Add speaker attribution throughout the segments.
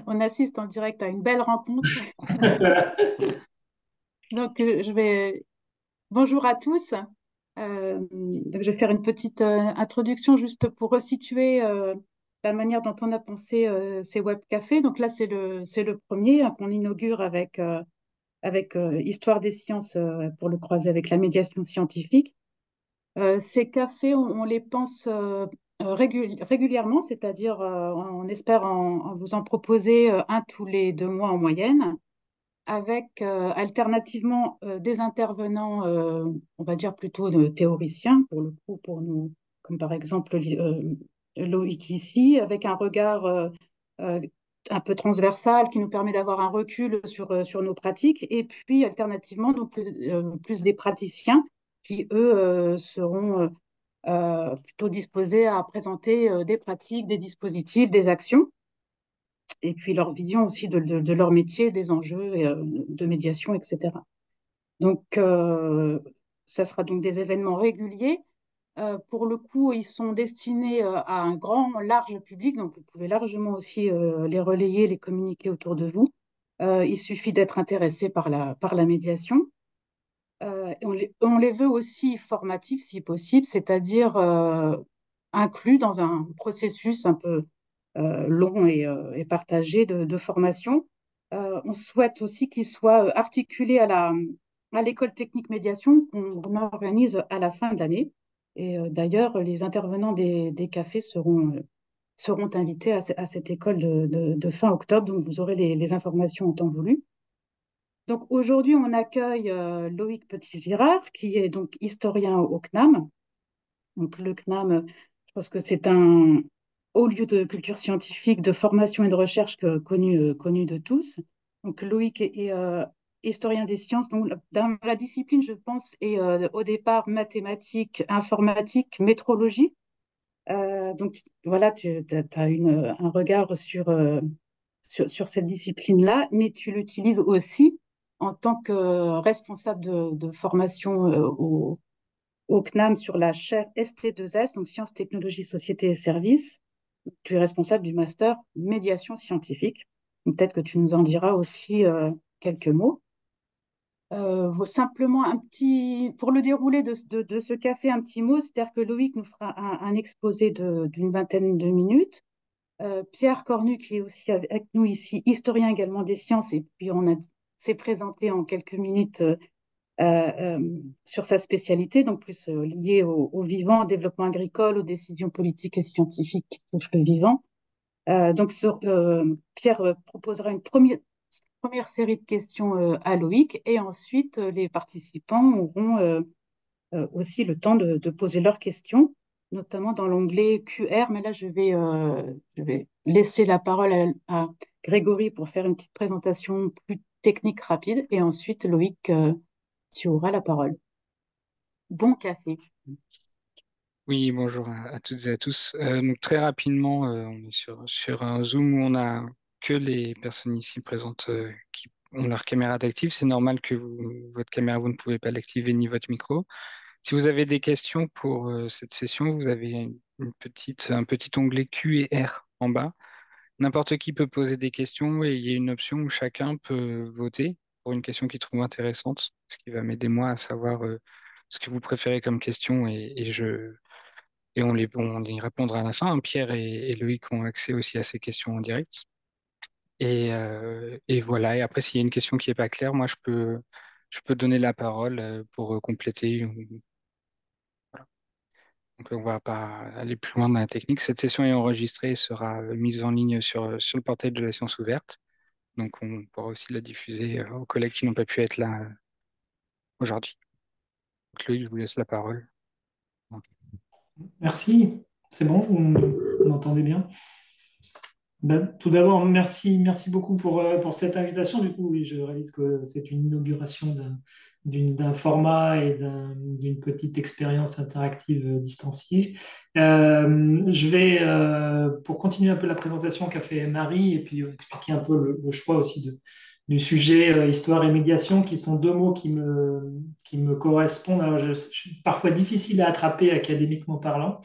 Speaker 1: on assiste en direct à une belle rencontre. Donc, bonjour à tous. Donc, je vais faire une petite introduction juste pour resituer la manière dont on a pensé ces web cafés. Donc là, c'est le premier hein, qu'on inaugure avec Histoire des sciences pour le croiser avec la médiation scientifique. Ces cafés, on les pense régulièrement, c'est-à-dire on espère en vous en proposer un tous les 2 mois en moyenne, avec alternativement des intervenants, on va dire plutôt de théoriciens, pour le coup, pour nous, comme par exemple Loïc ici, avec un regard euh, un peu transversal qui nous permet d'avoir un recul sur nos pratiques, et puis alternativement, donc, plus des praticiens qui, eux, seront plutôt disposés à présenter des pratiques, des dispositifs, des actions et puis leur vision aussi de leur métier, des enjeux de médiation, etc. Donc, ça sera donc des événements réguliers. Pour le coup, ils sont destinés à un grand, large public, donc vous pouvez largement aussi les relayer, les communiquer autour de vous. Il suffit d'être intéressé par la médiation. Et on les veut aussi formatifs si possible, c'est-à-dire inclus dans un processus un peu long et partagé de formation. On souhaite aussi qu'il soit articulé à l'école technique médiation qu'on organise à la fin de l'année. Et d'ailleurs, les intervenants des cafés seront invités à cette école de fin octobre, donc vous aurez les informations en temps voulu. Donc aujourd'hui, on accueille Loïc Petit-Girard, qui est donc historien au CNAM. Donc le CNAM, je pense que c'est un haut lieu de culture scientifique, de formation et de recherche connu de tous. Donc Loïc est historien des sciences. Donc dans la discipline, je pense, est au départ mathématiques, informatique, métrologie. Donc voilà, tu as un regard sur cette discipline-là, mais tu l'utilises aussi en tant que responsable de formation au CNAM sur la chaire ST2S, donc Sciences, Technologies, Société et Services. Tu es responsable du master médiation scientifique. Peut-être que tu nous en diras aussi quelques mots. Simplement pour le déroulé de ce café, un petit mot, c'est-à-dire que Loïc nous fera un exposé d'une vingtaine de minutes. Pierre Cornu, qui est aussi avec nous ici, historien également des sciences, et puis s'est présenté en quelques minutes sur sa spécialité, donc plus liée au vivant, au développement agricole, aux décisions politiques et scientifiques qui touchent le vivant. Donc, Pierre proposera une première série de questions à Loïc, et ensuite les participants auront aussi le temps de poser leurs questions, notamment dans l'onglet QR. Mais là, je vais laisser la parole à Grégory pour faire une petite présentation plus technique rapide, et ensuite Loïc, tu auras la parole. Bon café.
Speaker 2: Oui, bonjour à toutes et à tous. Donc très rapidement, on est sur un Zoom où on a que les personnes ici présentes qui ont leur caméra d'active. C'est normal que votre caméra, vous ne pouvez pas l'activer ni votre micro. Si vous avez des questions pour cette session, vous avez un petit onglet Q et R en bas. N'importe qui peut poser des questions et il y a une option où chacun peut voter pour une question qu'il trouve intéressante, ce qui va m'aider moi à savoir ce que vous préférez comme question et on les répondra à la fin. Pierre et Loïc ont accès aussi à ces questions en direct. Et voilà. Et après, s'il y a une question qui n'est pas claire, moi, je peux donner la parole pour compléter. Voilà. Donc, on ne va pas aller plus loin dans la technique. Cette session est enregistrée et sera mise en ligne sur le portail de la science ouverte. Donc, on pourra aussi la diffuser aux collègues qui n'ont pas pu être là aujourd'hui. Donc, Loïc, je vous laisse la parole.
Speaker 3: Merci, c'est bon, vous m'entendez bien? Ben, tout d'abord, merci beaucoup pour cette invitation. Du coup, oui, je réalise que c'est une inauguration d'un format et d'une petite expérience interactive distanciée. Je vais, pour continuer un peu la présentation qu'a fait Marie et puis expliquer un peu le choix aussi du sujet histoire et médiation, qui sont deux mots qui me correspondent. Alors, je suis parfois difficile à attraper académiquement parlant.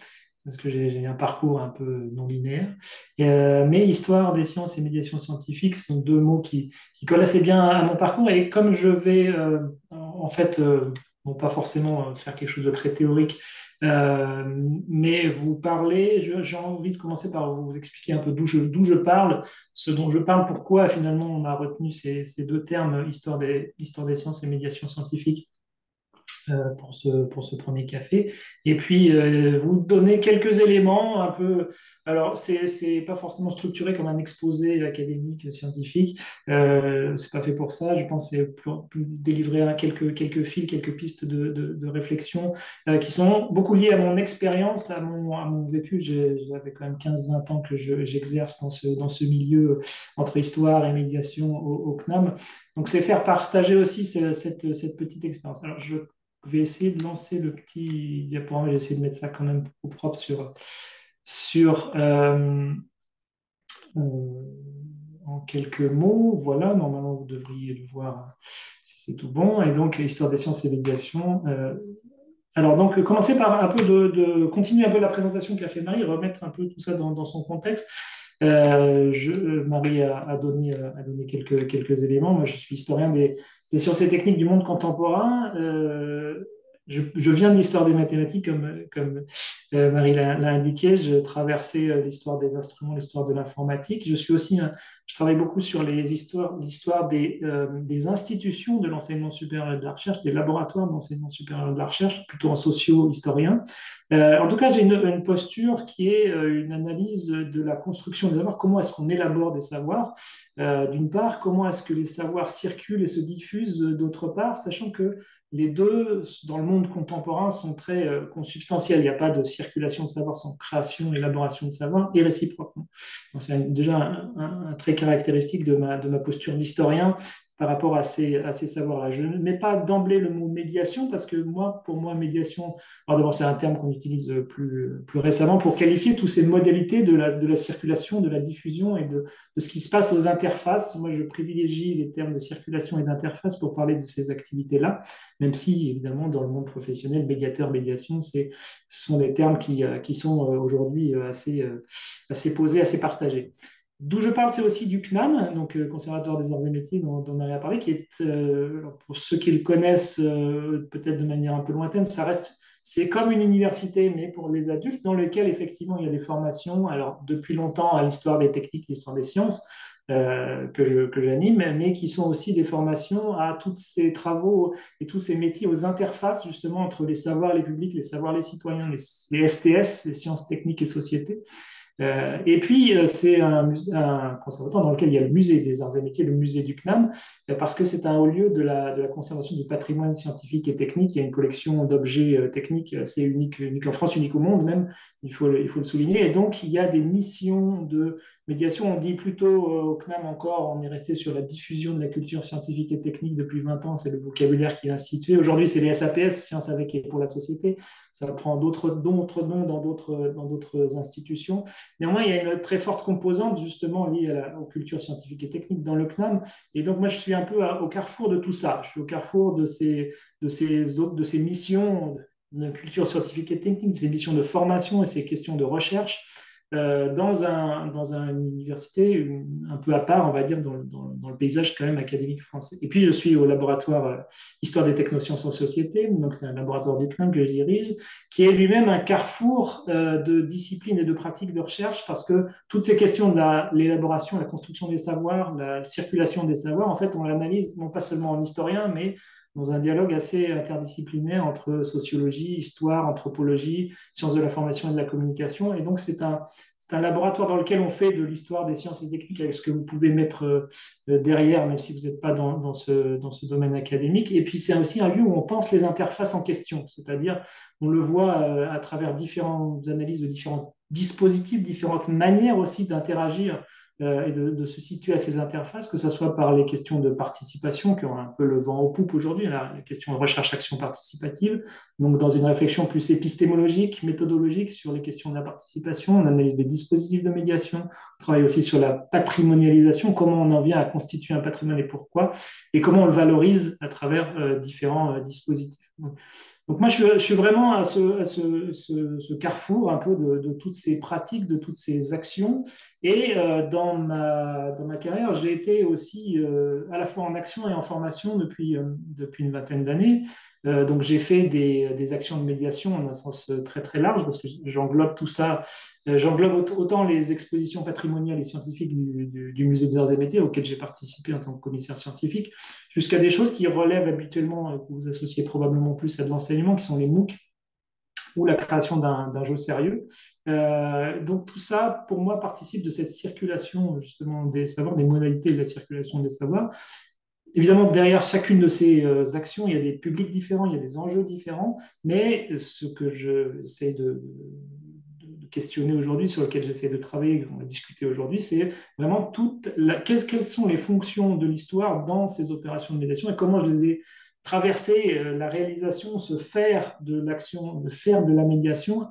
Speaker 3: parce que j'ai un parcours un peu non linéaire. Mais histoire des sciences et médiation scientifique sont deux mots qui collent assez bien à mon parcours. Et comme je vais, en fait, bon, pas forcément faire quelque chose de très théorique, euh, mais vous parler, j'ai envie de commencer par vous expliquer un peu d'où je parle, ce dont je parle, pourquoi finalement on a retenu ces deux termes, histoire des sciences et médiation scientifique pour ce premier café. Et puis, vous donner quelques éléments un peu. Alors, c'est pas forcément structuré comme un exposé académique, scientifique. C'est pas fait pour ça. Je pense que c'est plus délivrer quelques fils, quelques pistes de réflexion qui sont beaucoup liées à mon expérience, à mon vécu. J'avais quand même 15-20 ans que j'exerce dans ce milieu entre histoire et médiation au CNAM. Donc, c'est faire partager aussi cette petite expérience. Alors, je vais essayer de lancer le petit diaporama. Je vais essayer de mettre ça quand même au propre sur en quelques mots. Voilà, normalement, vous devriez le voir si c'est tout bon. Et donc, histoire des sciences et médiation. Alors, donc, commencer par un peu continuer un peu la présentation qu'a fait Marie, remettre un peu tout ça dans son contexte. Marie a donné quelques éléments. Moi, je suis historien des sciences et techniques du monde contemporain. Je viens de l'histoire des mathématiques, comme Marie l'a indiqué. Je traversais l'histoire des instruments, l'histoire de l'informatique. Je travaille beaucoup sur l'histoire des institutions de l'enseignement supérieur et de la recherche, des laboratoires d'enseignement supérieur et de la recherche, plutôt en socio-historien. En tout cas, j'ai une posture qui est une analyse de la construction des savoirs. Comment est-ce qu'on élabore des savoirs, d'une part, comment est-ce que les savoirs circulent et se diffusent, d'autre part, sachant que les deux, dans le monde contemporain, sont très consubstantiels. Il n'y a pas de circulation de savoir sans création, élaboration de savoir, et réciproquement. Donc, c'est déjà un trait caractéristique de ma posture d'historien par rapport à ces savoirs-là. Je ne mets pas d'emblée le mot médiation, parce que pour moi, médiation, alors d'abord, c'est un terme qu'on utilise plus récemment pour qualifier toutes ces modalités de la circulation, de la diffusion et de ce qui se passe aux interfaces. Moi, je privilégie les termes de circulation et d'interface pour parler de ces activités-là, même si, évidemment, dans le monde professionnel, médiateur, médiation, ce sont des termes qui sont aujourd'hui assez posés, assez partagés. D'où je parle, c'est aussi du CNAM, donc Conservatoire des Arts et Métiers, dont Marie a parlé, qui est, pour ceux qui le connaissent peut-être de manière un peu lointaine, c'est comme une université, mais pour les adultes, dans lequel effectivement il y a des formations, alors depuis longtemps à l'histoire des techniques, l'histoire des sciences, que j'anime, mais qui sont aussi des formations à tous ces travaux et tous ces métiers aux interfaces justement entre les savoirs, les publics, les savoirs, les citoyens, les STS, les sciences techniques et sociétés. Et puis, c'est un conservatoire dans lequel il y a le musée des arts et métiers, le musée du CNAM, parce que c'est un haut lieu de la conservation du patrimoine scientifique et technique. Il y a une collection d'objets techniques assez unique en France, unique au monde même, il faut le souligner. Et donc, il y a des missions de médiation. On dit plutôt au CNAM encore, on est resté sur la diffusion de la culture scientifique et technique depuis 20 ans, c'est le vocabulaire qui est institué. Aujourd'hui, c'est les SAPS, Sciences avec et pour la société. Ça prend d'autres noms dans d'autres institutions. Néanmoins, il y a une très forte composante justement liée aux cultures scientifiques et techniques dans le CNAM. Et donc, moi, je suis un peu au carrefour de tout ça. Je suis au carrefour de ces missions de culture scientifique et technique, de ces missions de formation et ces questions de recherche dans une université un peu à part, on va dire, dans le paysage quand même académique français. Et puis, je suis au laboratoire Histoire des technosciences en société, donc c'est un laboratoire du CNAM que je dirige, qui est lui-même un carrefour de disciplines et de pratiques de recherche, parce que toutes ces questions de l'élaboration, la construction des savoirs, la circulation des savoirs, en fait, on l'analyse non pas seulement en historien, mais dans un dialogue assez interdisciplinaire entre sociologie, histoire, anthropologie, sciences de l'information et de la communication. Et donc, c'est un laboratoire dans lequel on fait de l'histoire des sciences et techniques avec ce que vous pouvez mettre derrière, même si vous n'êtes pas dans ce domaine académique. Et puis, c'est aussi un lieu où on pense les interfaces en question, c'est-à-dire on le voit à travers différentes analyses de différents dispositifs, différentes manières aussi d'interagir et de se situer à ces interfaces, que ce soit par les questions de participation, qui ont un peu le vent en poupe aujourd'hui, la question de recherche-action participative, donc dans une réflexion plus épistémologique, méthodologique sur les questions de la participation, on analyse des dispositifs de médiation, on travaille aussi sur la patrimonialisation, comment on en vient à constituer un patrimoine et pourquoi, et comment on le valorise à travers différents dispositifs. Donc, Donc moi, je suis vraiment à ce carrefour un peu de toutes ces pratiques, de toutes ces actions. Et dans ma carrière, j'ai été aussi à la fois en action et en formation depuis une vingtaine d'années. Donc j'ai fait des actions de médiation en un sens très très large parce que j'englobe tout ça. J'englobe autant les expositions patrimoniales et scientifiques du Musée des Arts et Métiers auxquelles j'ai participé en tant que commissaire scientifique, jusqu'à des choses qui relèvent habituellement, que vous associez probablement plus à de l'enseignement, qui sont les MOOC ou la création d'un jeu sérieux. Donc tout ça, pour moi, participe de cette circulation justement des savoirs, des modalités de la circulation des savoirs. Évidemment, derrière chacune de ces actions, il y a des publics différents, il y a des enjeux différents, mais ce que j'essaie de questionner aujourd'hui, sur lequel j'essaie de travailler, on va discuter aujourd'hui, c'est vraiment quelles sont les fonctions de l'histoire dans ces opérations de médiation et comment je les ai traversées, la réalisation, se faire de l'action, de faire de la médiation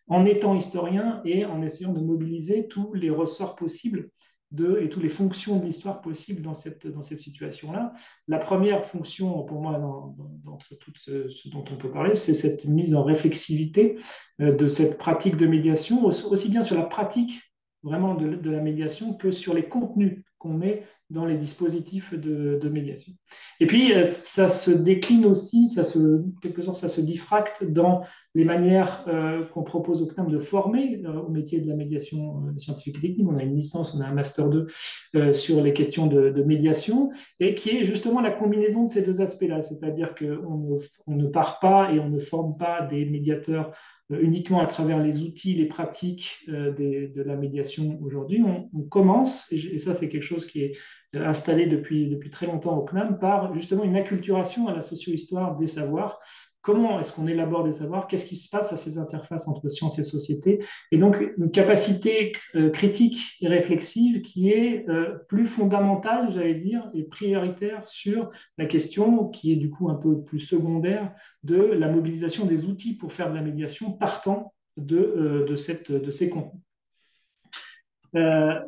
Speaker 3: en étant historien et en essayant de mobiliser tous les ressorts possibles et toutes les fonctions de l'histoire possibles dans cette situation-là. La première fonction, pour moi, d'entre tout ce dont on peut parler, c'est cette mise en réflexivité de cette pratique de médiation, aussi bien sur la pratique vraiment de la médiation que sur les contenus qu'on met dans les dispositifs de médiation. Et puis, ça se décline aussi, quelque sorte, ça se diffracte dans les manières qu'on propose au CNAM de former au métier de la médiation scientifique et technique. On a une licence, on a un master 2 sur les questions de médiation, et qui est justement la combinaison de ces deux aspects-là, c'est-à-dire qu'on ne part pas et on ne forme pas des médiateurs uniquement à travers les outils, les pratiques de la médiation aujourd'hui. On commence, et ça c'est quelque chose qui est installé depuis très longtemps au CNAM, par justement une acculturation à la socio-histoire des savoirs. Comment est-ce qu'on élabore des savoirs? Qu'est-ce qui se passe à ces interfaces entre sciences et société? Et donc, une capacité critique et réflexive qui est plus fondamentale, j'allais dire, et prioritaire sur la question qui est du coup un peu plus secondaire de la mobilisation des outils pour faire de la médiation partant de ces contenus.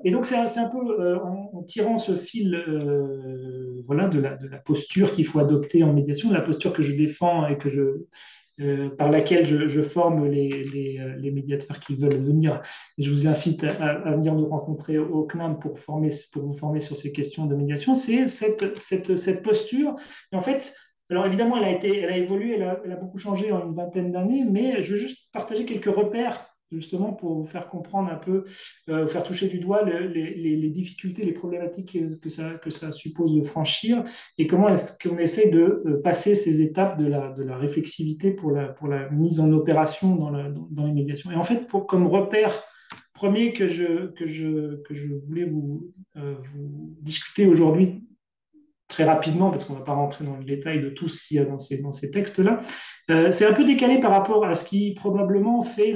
Speaker 3: Et donc, c'est un peu en tirant ce fil voilà, de la posture qu'il faut adopter en médiation, de la posture que je défends et par laquelle je forme les médiateurs qui veulent venir. Et je vous incite à venir nous rencontrer au CNAM pour vous former sur ces questions de médiation. C'est cette posture. Et en fait, alors évidemment, elle a évolué, elle a beaucoup changé en une vingtaine d'années, mais je veux juste partager quelques repères justement pour vous faire comprendre un peu, vous faire toucher du doigt les difficultés, les problématiques que ça suppose de franchir et comment est-ce qu'on essaie de passer ces étapes de la réflexivité pour la mise en opération dans les médiations. Et en fait, comme repère premier que je voulais vous discuter aujourd'hui très rapidement, parce qu'on ne va pas rentrer dans le détail de tout ce qu'il y a dans ces textes-là, c'est un peu décalé par rapport à ce qui probablement fait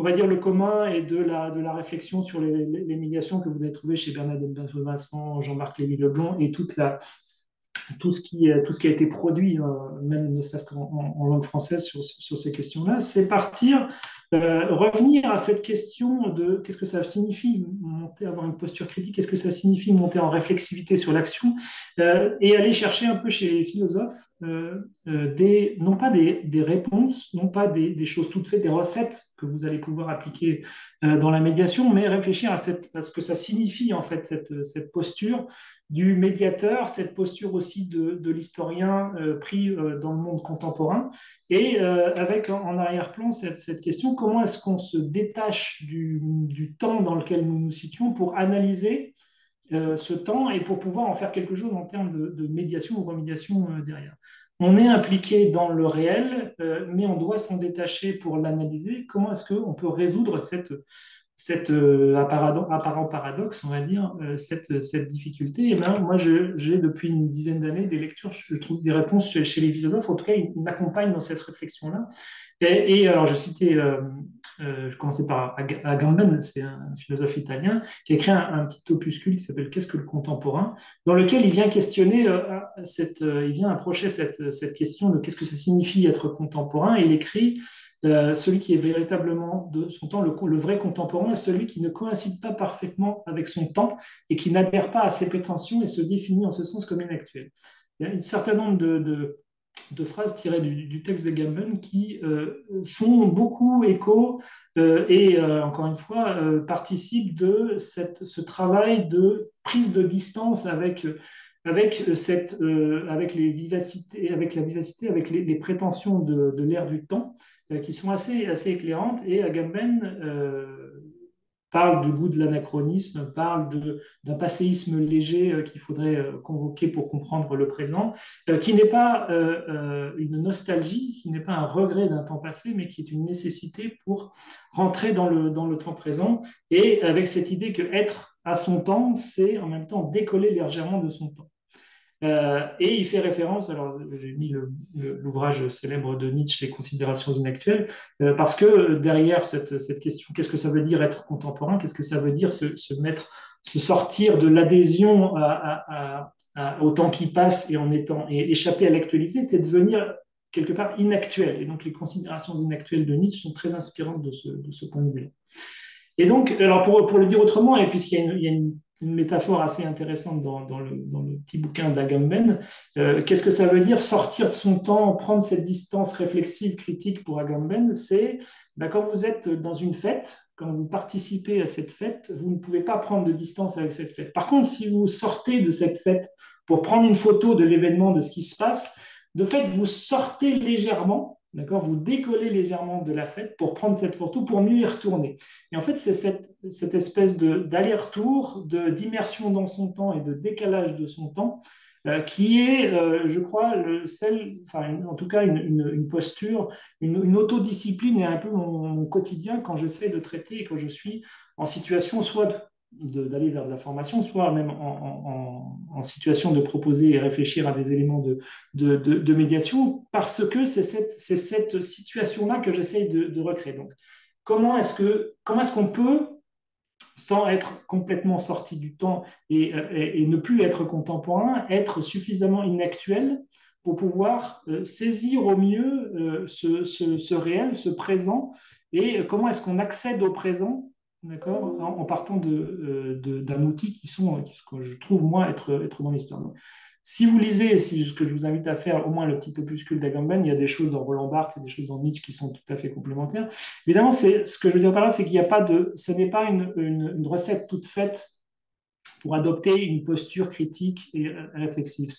Speaker 3: on va dire, le commun et de la réflexion sur les médiations que vous avez trouvé chez Bernadette Vincent, Jean-Marc Lévy-Leblond et tout ce qui a été produit, même ne serait-ce qu'en langue française sur ces questions-là, c'est revenir à cette question de qu'est-ce que ça signifie avoir une posture critique, qu'est-ce que ça signifie monter en réflexivité sur l'action, et aller chercher un peu chez les philosophes, non pas des réponses, non pas des choses toutes faites, des recettes que vous allez pouvoir appliquer dans la médiation, mais réfléchir à ce que ça signifie en fait cette posture du médiateur, cette posture aussi de l'historien pris dans le monde contemporain, et avec en arrière-plan cette question, comment est-ce qu'on se détache du temps dans lequel nous nous situons pour analyser ce temps et pour pouvoir en faire quelque chose en termes de médiation ou remédiation derrière. On est impliqué dans le réel, mais on doit s'en détacher pour l'analyser. Comment est-ce qu'on peut résoudre cet apparent paradoxe, on va dire, cette difficulté? Et ben, moi, j'ai depuis une dizaine d'années des lectures, je trouve des réponses chez les philosophes, en tout cas, ils m'accompagnent dans cette réflexion-là. Et alors, je commençais par Agamben, c'est un philosophe italien, qui a écrit un petit opuscule qui s'appelle Qu'est-ce que le contemporain, dans lequel il vient questionner, il vient approcher cette question de qu'est-ce que ça signifie être contemporain, et il écrit celui qui est véritablement de son temps, le vrai contemporain, est celui qui ne coïncide pas parfaitement avec son temps et qui n'adhère pas à ses prétentions et se définit en ce sens comme inactuel. Il y a un certain nombre phrases tirées du texte d'Agamben qui font beaucoup écho encore une fois, participent de ce travail de prise de distance avec les vivacités, avec la vivacité, avec les prétentions de l'ère du temps, qui sont assez éclairantes. Et Agamben parle du goût de l'anachronisme, parle d'un passéisme léger qu'il faudrait convoquer pour comprendre le présent, qui n'est pas une nostalgie, qui n'est pas un regret d'un temps passé, mais qui est une nécessité pour rentrer dans le temps présent, et avec cette idée que être à son temps, c'est en même temps décoller légèrement de son temps. Et il fait référence, alors j'ai mis l'ouvrage célèbre de Nietzsche, Les considérations inactuelles, parce que derrière cette question, qu'est-ce que ça veut dire être contemporain, qu'est-ce que ça veut dire se sortir de l'adhésion au temps qui passe et échapper à l'actualité, c'est devenir quelque part inactuel. Et donc les considérations inactuelles de Nietzsche sont très inspirantes de ce point de vue-là. Et donc, alors pour le dire autrement, et puisqu'il y a une métaphore assez intéressante dans le petit bouquin d'Agamben, qu'est-ce que ça veut dire sortir de son temps, prendre cette distance réflexive, critique pour Agamben? C'est quand vous êtes dans une fête, quand vous participez à cette fête, vous ne pouvez pas prendre de distance avec cette fête. Par contre, si vous sortez de cette fête pour prendre une photo de l'événement, de ce qui se passe, de fait, vous sortez légèrement. D'accord, vous décollez légèrement de la fête pour prendre cette photo, pour mieux y retourner. Et en fait, c'est cette espèce d'aller-retour, d'immersion dans son temps et de décalage de son temps qui est, je crois, en tout cas, une posture, une autodiscipline et un peu mon quotidien quand j'essaie de traiter et quand je suis en situation soit d'aller vers de la formation, soit même en situation de proposer et réfléchir à des éléments de médiation, parce que c'est cette situation-là que j'essaye de recréer. Donc, comment est-ce qu'on peut, sans être complètement sorti du temps et ne plus être contemporain, être suffisamment inactuel pour pouvoir saisir au mieux ce réel, ce présent, et comment est-ce qu'on accède au présent, d'accord, en partant d'un outil que je trouve, moi, être dans l'histoire. Donc, si vous lisez, ce que je vous invite à faire, au moins le petit opuscule d'Agamben, il y a des choses dans Roland Barthes et des choses dans Nietzsche qui sont tout à fait complémentaires. Évidemment, ce que je veux dire par là, c'est qu'il n'y a pas ce n'est pas une recette toute faite pour adopter une posture critique et réflexive.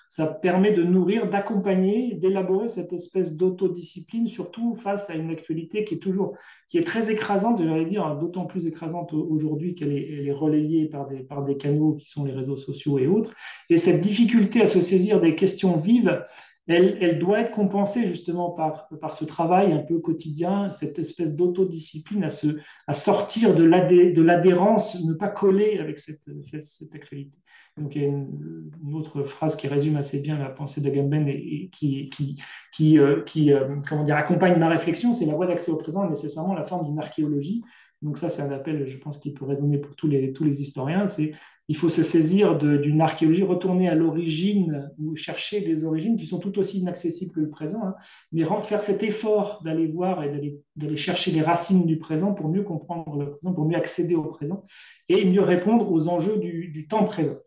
Speaker 3: Ça permet de nourrir, d'accompagner, d'élaborer cette espèce d'autodiscipline, surtout face à une actualité qui est très écrasante, j'allais dire, d'autant plus écrasante aujourd'hui qu'elle est relayée par des canaux qui sont les réseaux sociaux et autres. Et cette difficulté à se saisir des questions vives, elle doit être compensée justement par ce travail un peu quotidien, cette espèce d'autodiscipline à sortir de l'adhérence, ne pas coller avec cette actualité. Donc, il y a une autre phrase qui résume assez bien la pensée d'Agamben et qui comment dire, accompagne ma réflexion, c'est la voie d'accès au présent, nécessairement la forme d'une archéologie. Donc ça, c'est un appel, je pense, qui peut résonner pour tous les historiens. Il faut se saisir d'une archéologie, retourner à l'origine ou chercher des origines qui sont tout aussi inaccessibles que le présent, hein, mais faire cet effort d'aller voir et d'aller chercher les racines du présent pour mieux comprendre le présent, pour mieux accéder au présent et mieux répondre aux enjeux du temps présent.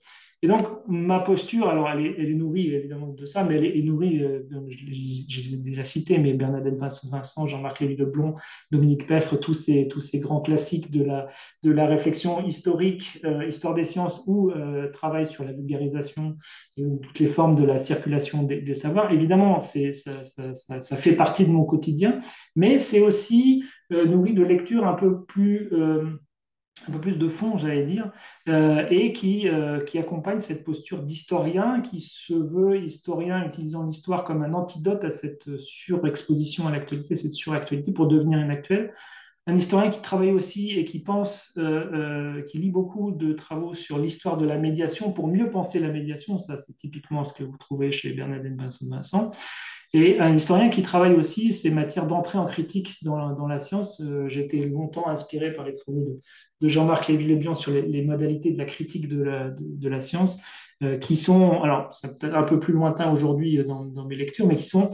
Speaker 3: Et donc, ma posture, alors elle est nourrie évidemment de ça, mais elle est nourrie, j'ai déjà cité, mais Bernadette Vincent, Jean-Marc Lévy-Leblond, Dominique Pestre, tous ces grands classiques de la réflexion historique, histoire des sciences ou travail sur la vulgarisation et toutes les formes de la circulation des savoirs. Évidemment, ça fait partie de mon quotidien, mais c'est aussi nourri de lectures un peu plus de fond, j'allais dire, et qui accompagne cette posture d'historien, qui se veut historien utilisant l'histoire comme un antidote à cette surexposition à l'actualité, cette suractualité pour devenir inactuel. Un historien qui travaille aussi et qui pense, qui lit beaucoup de travaux sur l'histoire de la médiation pour mieux penser la médiation. Ça, c'est typiquement ce que vous trouvez chez Bernadette Vincent. Et un historien qui travaille aussi ces matières d'entrée en critique dans la science. J'ai été longtemps inspiré par les travaux de Jean-Marc Lévy-Leblond sur les modalités de la critique de la science, qui sont, alors c'est peut-être un peu plus lointain aujourd'hui dans mes lectures, mais qui sont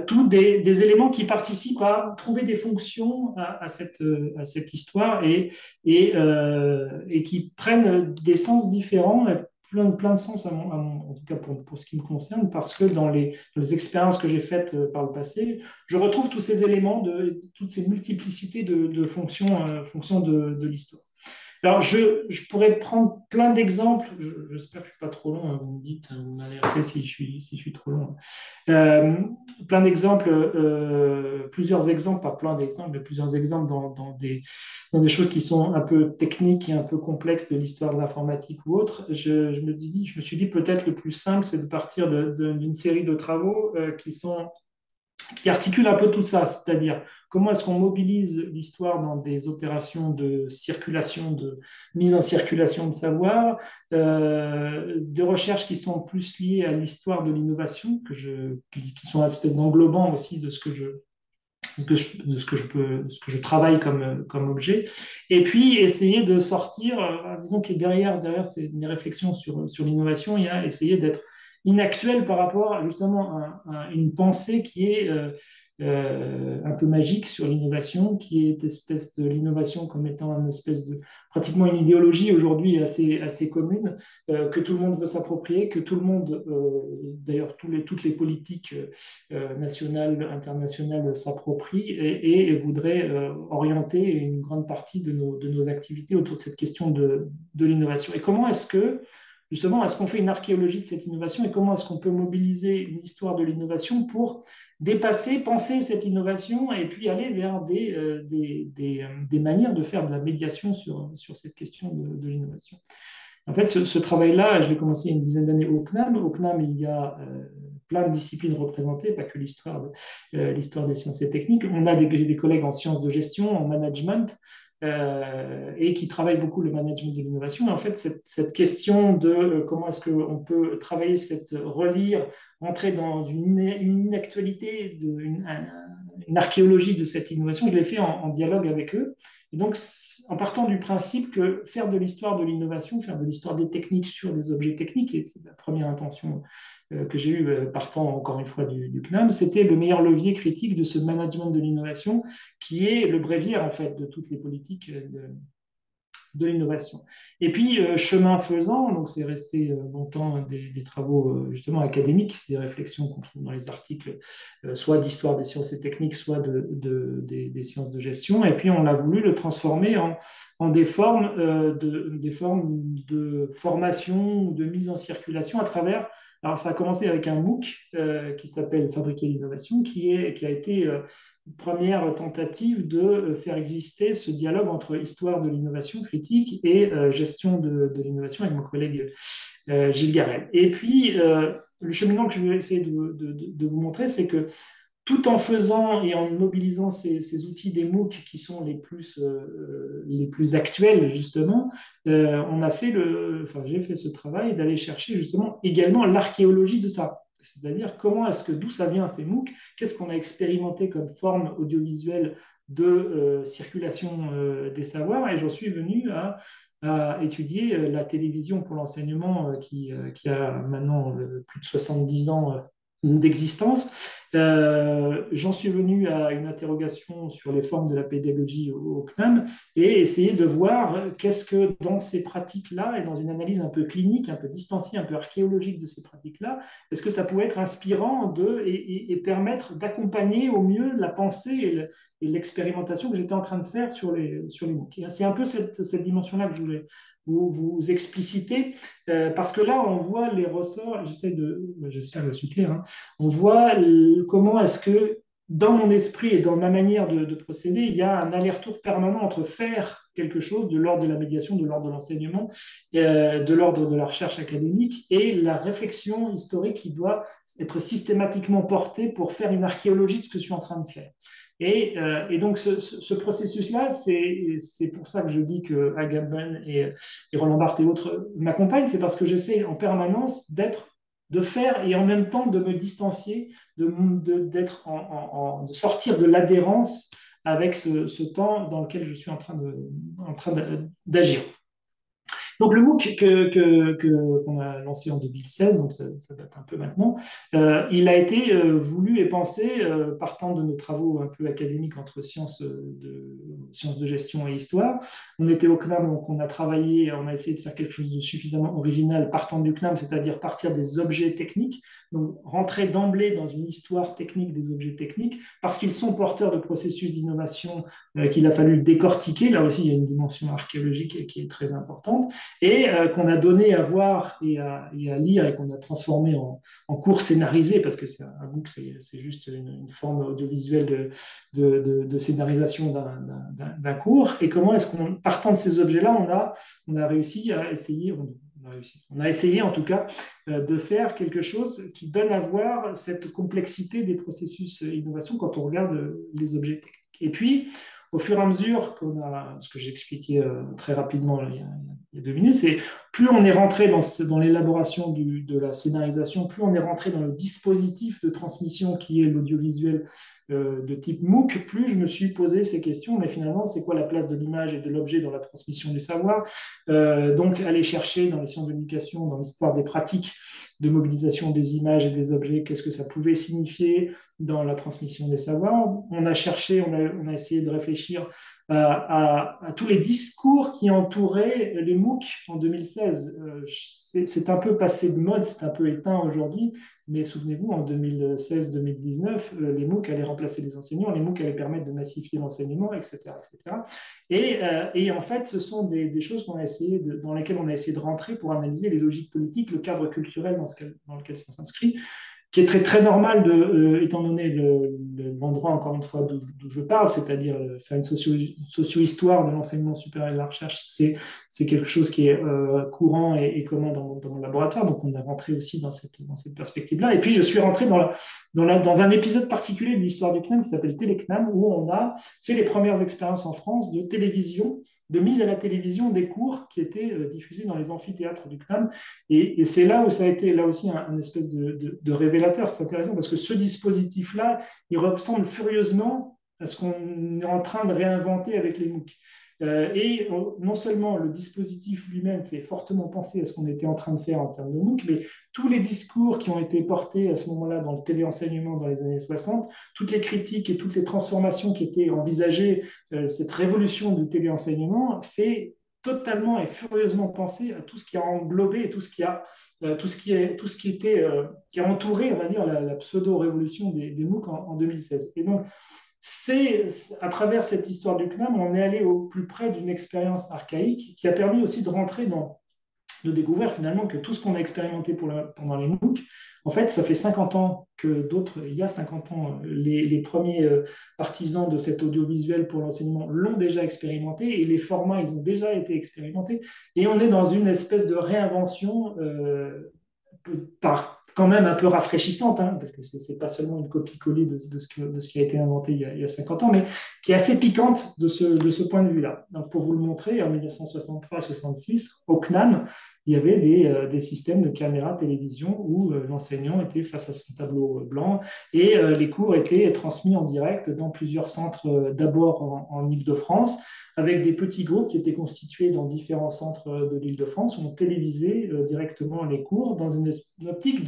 Speaker 3: tous des éléments qui participent à trouver des fonctions à cette histoire et qui prennent des sens différents plein de sens, en tout cas pour ce qui me concerne, parce que dans les expériences que j'ai faites par le passé, je retrouve tous ces éléments, toutes ces multiplicités de fonctions de l'histoire. Alors, je pourrais prendre plein d'exemples. J'espère que je ne suis pas trop long, hein, vous me dites, hein, vous m'alertez si je suis trop long. Euh, Plein d'exemples, plusieurs exemples, pas plein d'exemples, mais plusieurs exemples dans des choses qui sont un peu techniques et un peu complexes de l'histoire de l'informatique ou autre. Je me suis dit peut-être le plus simple, c'est de partir d'une série de travaux qui articule un peu tout ça, c'est-à-dire comment est-ce qu'on mobilise l'histoire dans des opérations de circulation, de mise en circulation de savoir, de recherches qui sont plus liées à l'histoire de l'innovation, qui sont une espèce d'englobant aussi de ce que je travaille comme objet, et puis essayer de sortir, disons que derrière mes réflexions sur l'innovation, il y a essayer d'être inactuel par rapport justement à une pensée qui est un peu magique sur l'innovation, qui est espèce de l'innovation comme étant une espèce de pratiquement une idéologie aujourd'hui assez commune, que tout le monde veut s'approprier, que tout le monde, d'ailleurs toutes les politiques nationales, internationales s'approprient et voudraient orienter une grande partie de nos activités autour de cette question de l'innovation. Et comment est-ce que justement, est-ce qu'on fait une archéologie de cette innovation et comment est-ce qu'on peut mobiliser une histoire de l'innovation pour dépasser, penser cette innovation et puis aller vers des manières de faire de la médiation sur cette question de l'innovation. En fait, ce travail-là, je l'ai commencé il y a une dizaine d'années au CNAM. Au CNAM, il y a plein de disciplines représentées, pas que l'histoire des sciences et techniques. On a des collègues en sciences de gestion, en management, et qui travaillent beaucoup le management de l'innovation. Et en fait, cette question de comment est-ce qu'on peut travailler relire, entrer dans une inactualité, une archéologie de cette innovation, je l'ai fait en dialogue avec eux. Et donc, en partant du principe que faire de l'histoire de l'innovation, faire de l'histoire des techniques sur des objets techniques, et c'est la première intention que j'ai eue partant encore une fois du CNAM, c'était le meilleur levier critique de ce management de l'innovation qui est le bréviaire en fait de toutes les politiques de l'innovation. Et puis, chemin faisant, donc c'est resté longtemps des travaux justement académiques, des réflexions qu'on trouve dans les articles, soit d'histoire des sciences et techniques, soit des sciences de gestion. Et puis, on a voulu le transformer en des formes de formation ou de mise en circulation à travers. Alors, ça a commencé avec un MOOC qui s'appelle Fabriquer l'innovation, qui a été première tentative de faire exister ce dialogue entre histoire de l'innovation critique et gestion de l'innovation avec mon collègue Gilles Garel. Et puis, le cheminement que je vais essayer de vous montrer, c'est que tout en faisant et en mobilisant ces outils des MOOC qui sont les plus actuels, justement, j'ai fait ce travail d'aller chercher justement également l'archéologie de ça. C'est-à-dire d'où ça vient ces MOOC, qu'est-ce qu'on a expérimenté comme forme audiovisuelle de circulation des savoirs, et j'en suis venu à étudier la télévision pour l'enseignement qui a maintenant plus de 70 ans d'existence. J'en suis venu à une interrogation sur les formes de la pédagogie au CNAM et essayer de voir qu'est-ce que dans ces pratiques-là et dans une analyse un peu clinique, un peu distanciée, un peu archéologique de ces pratiques-là, est-ce que ça pouvait être inspirant et permettre d'accompagner au mieux la pensée et l'expérimentation que j'étais en train de faire sur les MOOC. C'est un peu cette dimension-là que je voulais vous expliciter, parce que là, on voit les ressorts, j'espère que je suis clair, hein, on voit comment est-ce que dans mon esprit et dans ma manière de procéder, il y a un aller-retour permanent entre faire quelque chose de l'ordre de la médiation, de l'ordre de l'enseignement, de l'ordre de la recherche académique et la réflexion historique qui doit être systématiquement portée pour faire une archéologie de ce que je suis en train de faire. Et donc, ce processus-là, c'est pour ça que je dis que Agamben et Roland Barthes et autres m'accompagnent, c'est parce que j'essaie en permanence de faire et en même temps de me distancier, de sortir de l'adhérence avec ce temps dans lequel je suis en train d'agir. Donc le MOOC qu'on a lancé en 2016, donc ça date un peu maintenant, il a été voulu et pensé partant de nos travaux un peu académiques entre sciences de gestion et histoire. On était au CNAM, donc on a travaillé, on a essayé de faire quelque chose de suffisamment original partant du CNAM, c'est-à-dire partir des objets techniques, donc rentrer d'emblée dans une histoire technique des objets techniques, parce qu'ils sont porteurs de processus d'innovation qu'il a fallu décortiquer. Là aussi, il y a une dimension archéologique qui est très importante, et qu'on a donné à voir et à lire, et qu'on a transformé en cours scénarisé, parce que un book, c'est juste une forme audiovisuelle de scénarisation d'un cours. Et comment est-ce qu'on, partant de ces objets-là, on a réussi à essayer, on a essayé en tout cas de faire quelque chose qui donne à voir cette complexité des processus d'innovation quand on regarde les objets techniques. Et puis, au fur et à mesure qu'on a, ce que j'expliquais très rapidement il y a 2 minutes, c'est plus on est rentré dans l'élaboration de la scénarisation, plus on est rentré dans le dispositif de transmission qui est l'audiovisuel de type MOOC, plus je me suis posé ces questions, mais finalement, c'est quoi la place de l'image et de l'objet dans la transmission des savoirs? Donc, aller chercher dans les sciences de l'éducation, dans l'histoire des pratiques de mobilisation des images et des objets, qu'est-ce que ça pouvait signifier dans la transmission des savoirs. On a cherché, on a essayé de réfléchir à tous les discours qui entouraient les MOOC en 2016. C'est un peu passé de mode, c'est un peu éteint aujourd'hui, mais souvenez-vous, en 2016-2019, les MOOC allaient remplacer les enseignants, les MOOC allaient permettre de massifier l'enseignement, etc., etc. Et en fait, ce sont des choses dans lesquelles on a essayé de rentrer pour analyser les logiques politiques, le cadre culturel dans lequel ça s'inscrit, qui est très, très normal, étant donné l'endroit, encore une fois, d'où je parle, c'est-à-dire faire une socio-histoire de l'enseignement supérieur et de la recherche, c'est quelque chose qui est courant et commun dans mon laboratoire. Donc, on est rentré aussi dans cette perspective-là. Et puis, je suis rentré dans un épisode particulier de l'histoire du CNAM qui s'appelle Télécnam, où on a fait les premières expériences en France de télévision, de mise à la télévision des cours qui étaient diffusés dans les amphithéâtres du CNAM. Et c'est là où ça a été, là aussi, un espèce de révélateur. C'est intéressant parce que ce dispositif-là, il ressemble furieusement à ce qu'on est en train de réinventer avec les MOOC. Et non seulement le dispositif lui-même fait fortement penser à ce qu'on était en train de faire en termes de MOOC, mais tous les discours qui ont été portés à ce moment-là dans le téléenseignement dans les années 60, toutes les critiques et toutes les transformations qui étaient envisagées, cette révolution du téléenseignement fait totalement et furieusement penser à tout ce qui a englobé et tout ce qui a entouré, on va dire, la pseudo-révolution des MOOC en 2016. Et donc, c'est à travers cette histoire du CNAM, on est allé au plus près d'une expérience archaïque qui a permis aussi de découvrir finalement que tout ce qu'on a expérimenté pendant les MOOC, en fait, ça fait 50 ans que il y a 50 ans, les premiers partisans de cet audiovisuel pour l'enseignement l'ont déjà expérimenté, et les formats, ils ont déjà été expérimentés. Et on est dans une espèce de réinvention quand même un peu rafraîchissante, hein, parce que ce n'est pas seulement une copie-coller de ce qui a été inventé il y a 50 ans, mais qui est assez piquante de ce point de vue-là. Donc, pour vous le montrer, en 1963-66, au CNAM, il y avait des systèmes de caméras télévision où l'enseignant était face à son tableau blanc, et les cours étaient transmis en direct dans plusieurs centres, d'abord en Île-de-France, avec des petits groupes qui étaient constitués dans différents centres de l'Île-de-France, où on télévisait directement les cours dans une optique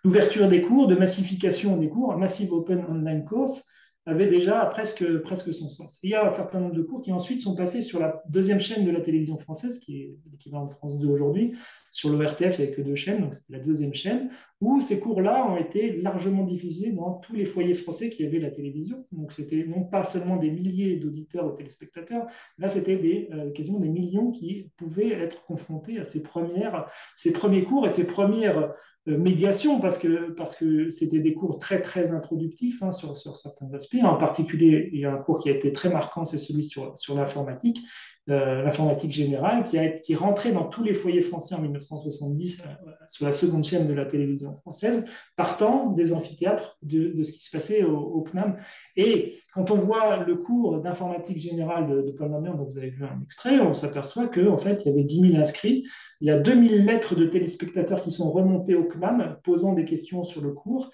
Speaker 3: d'ouverture des cours, de massification des cours. Un Massive Open Online Course avait déjà presque son sens. Et il y a un certain nombre de cours qui ensuite sont passés sur la deuxième chaîne de la télévision française, qui est l'équivalent de France 2 aujourd'hui. Sur l'ORTF, il n'y avait que 2 chaînes, donc c'était la deuxième chaîne, où ces cours-là ont été largement diffusés dans tous les foyers français qui avaient la télévision. Donc c'était non pas seulement des milliers d'auditeurs ou téléspectateurs, là c'était quasiment des millions qui pouvaient être confrontés à ces premiers cours et ces premières médiation, parce que c'était des cours très, très introductifs, hein, sur certains aspects. En particulier, il y a un cours qui a été très marquant, c'est celui sur l'informatique, l'informatique générale, qui rentrait dans tous les foyers français en 1970, sur la seconde chaîne de la télévision française, partant des amphithéâtres de ce qui se passait au CNAM. Et quand on voit le cours d'informatique générale de Paul Lambert, dont vous avez vu un extrait, on s'aperçoit qu'en fait, il y avait 10 000 inscrits, il y a 2000 lettres de téléspectateurs qui sont remontées au CNAM, posant des questions sur le cours,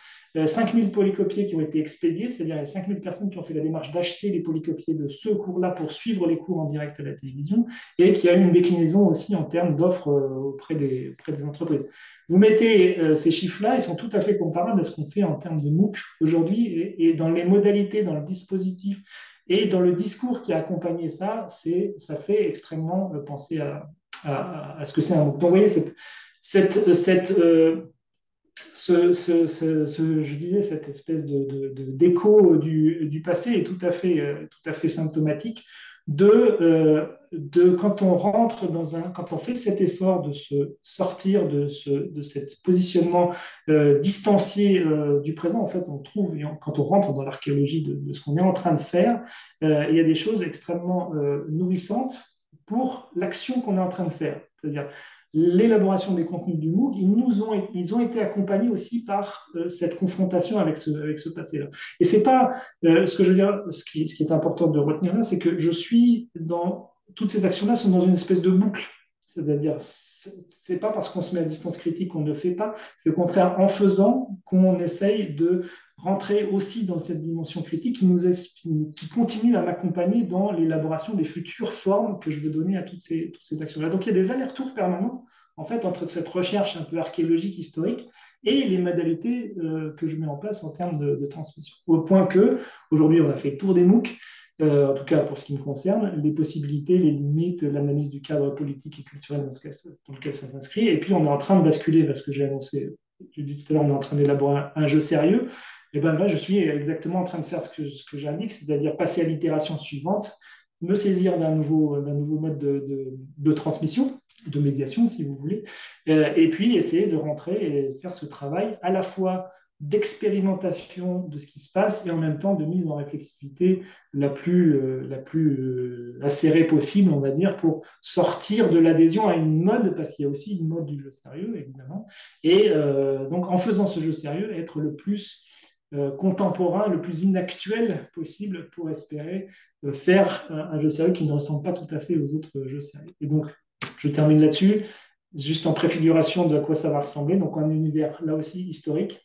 Speaker 3: 5000 polycopiés qui ont été expédiés, c'est-à-dire il y a 5000 personnes qui ont fait la démarche d'acheter les polycopiés de ce cours-là pour suivre les cours en direct à la télévision, et qui a une déclinaison aussi en termes d'offres auprès des entreprises. Vous mettez ces chiffres-là, ils sont tout à fait comparables à ce qu'on fait en termes de MOOC aujourd'hui, et dans les modalités, dans le dispositif et dans le discours qui a accompagné ça, ça fait extrêmement penser à ce que c'est un MOOC. Donc, vous voyez, je disais, cette espèce d'écho du passé est tout à fait symptomatique de quand on rentre quand on fait cet effort de se sortir de ce positionnement distancié du présent. En fait, on trouve, quand on rentre dans l'archéologie de ce qu'on est en train de faire, il y a des choses extrêmement nourrissantes pour l'action qu'on est en train de faire. C'est-à-dire, l'élaboration des contenus du MOOC, ils ont été accompagnés aussi par cette confrontation avec ce passé-là. Et c'est pas, ce que je veux dire, ce qui est important de retenir là, c'est que toutes ces actions-là sont dans une espèce de boucle. C'est-à-dire, c'est pas parce qu'on se met à distance critique qu'on ne le fait pas, c'est au contraire en faisant qu'on essaye de rentrer aussi dans cette dimension critique qui continue à m'accompagner dans l'élaboration des futures formes que je veux donner à toutes ces actions-là. Donc il y a des allers-retours permanents en fait entre cette recherche un peu archéologique, historique, et les modalités que je mets en place en termes de transmission. Au point que, aujourd'hui, on a fait le tour des MOOC, en tout cas pour ce qui me concerne, les possibilités, les limites, l'analyse du cadre politique et culturel dans lequel ça s'inscrit. Et puis on est en train de basculer, parce que j'ai dit tout à l'heure, on est en train d'élaborer un jeu sérieux. Et bien là, je suis exactement en train de faire ce que j'indique, c'est-à-dire passer à l'itération suivante, me saisir d'un nouveau mode de transmission, de médiation, si vous voulez, et puis essayer de rentrer et faire ce travail à la fois d'expérimentation de ce qui se passe et en même temps de mise en réflexivité la plus acérée possible, on va dire, pour sortir de l'adhésion à une mode, parce qu'il y a aussi une mode du jeu sérieux, évidemment. Et donc, en faisant ce jeu sérieux, être le plus contemporain, le plus inactuel possible pour espérer faire un jeu sérieux qui ne ressemble pas tout à fait aux autres jeux sérieux. Et donc, je termine là-dessus, juste en préfiguration de à quoi ça va ressembler. Donc, un univers là aussi historique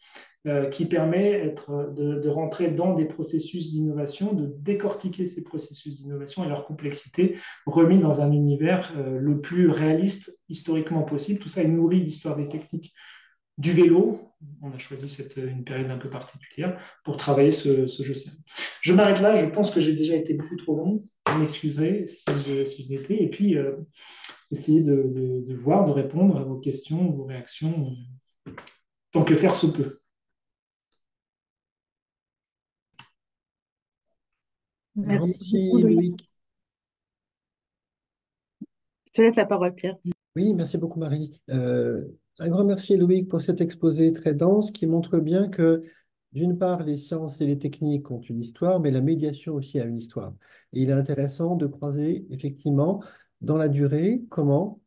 Speaker 3: qui permet de rentrer dans des processus d'innovation, de décortiquer ces processus d'innovation et leur complexité, remis dans un univers le plus réaliste historiquement possible. Tout ça est nourri d'histoire des techniques du vélo. On a choisi une période un peu particulière pour travailler ce jeu sérieux. Je m'arrête là, je pense que j'ai déjà été beaucoup trop long. Vous m'excuserez si je l'étais. Et puis, essayer de voir, de répondre à vos questions, vos réactions, tant que faire se peut.
Speaker 1: Merci beaucoup, Loïc. Je te laisse la parole, Pierre.
Speaker 4: Oui, merci beaucoup, Marie. Un grand merci, Loïc, pour cet exposé très dense qui montre bien que, d'une part, les sciences et les techniques ont une histoire, mais la médiation aussi a une histoire. Et il est intéressant de croiser, effectivement, dans la durée, comment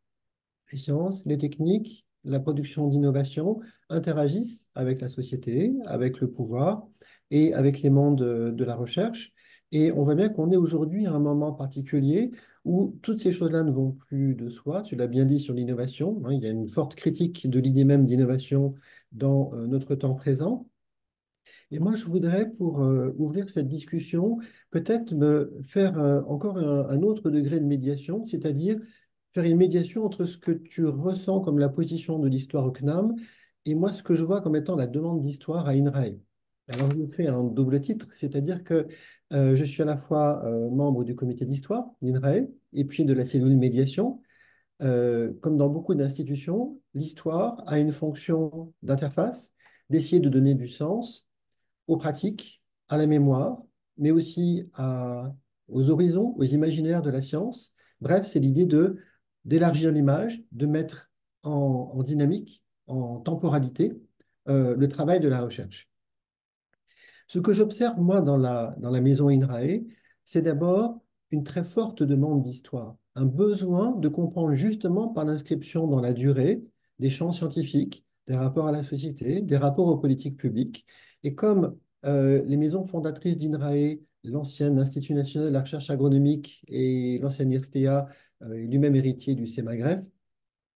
Speaker 4: les sciences, les techniques, la production d'innovation interagissent avec la société, avec le pouvoir et avec les mondes de la recherche. Et on voit bien qu'on est aujourd'hui à un moment particulier où toutes ces choses-là ne vont plus de soi. Tu l'as bien dit sur l'innovation, hein, il y a une forte critique de l'idée même d'innovation dans notre temps présent. Et moi, je voudrais, pour ouvrir cette discussion, peut-être me faire encore un autre degré de médiation, c'est-à-dire faire une médiation entre ce que tu ressens comme la position de l'histoire au CNAM et moi, ce que je vois comme étant la demande d'histoire à INRAE. Alors, je fais un double titre, c'est-à-dire que je suis à la fois membre du comité d'histoire d'INRAE et puis de la cellule médiation. Comme dans beaucoup d'institutions, l'histoire a une fonction d'interface, d'essayer de donner du sens aux pratiques, à la mémoire, mais aussi aux horizons, aux imaginaires de la science. Bref, c'est l'idée d'élargir l'image, de mettre en dynamique, en temporalité, le travail de la recherche. Ce que j'observe, moi, dans la maison INRAE, c'est d'abord une très forte demande d'histoire, un besoin de comprendre justement par l'inscription dans la durée des champs scientifiques, des rapports à la société, des rapports aux politiques publiques. Et comme les maisons fondatrices d'INRAE, l'ancien Institut national de la recherche agronomique et l'ancienne IRSTEA, lui-même héritier du CEMAGREF,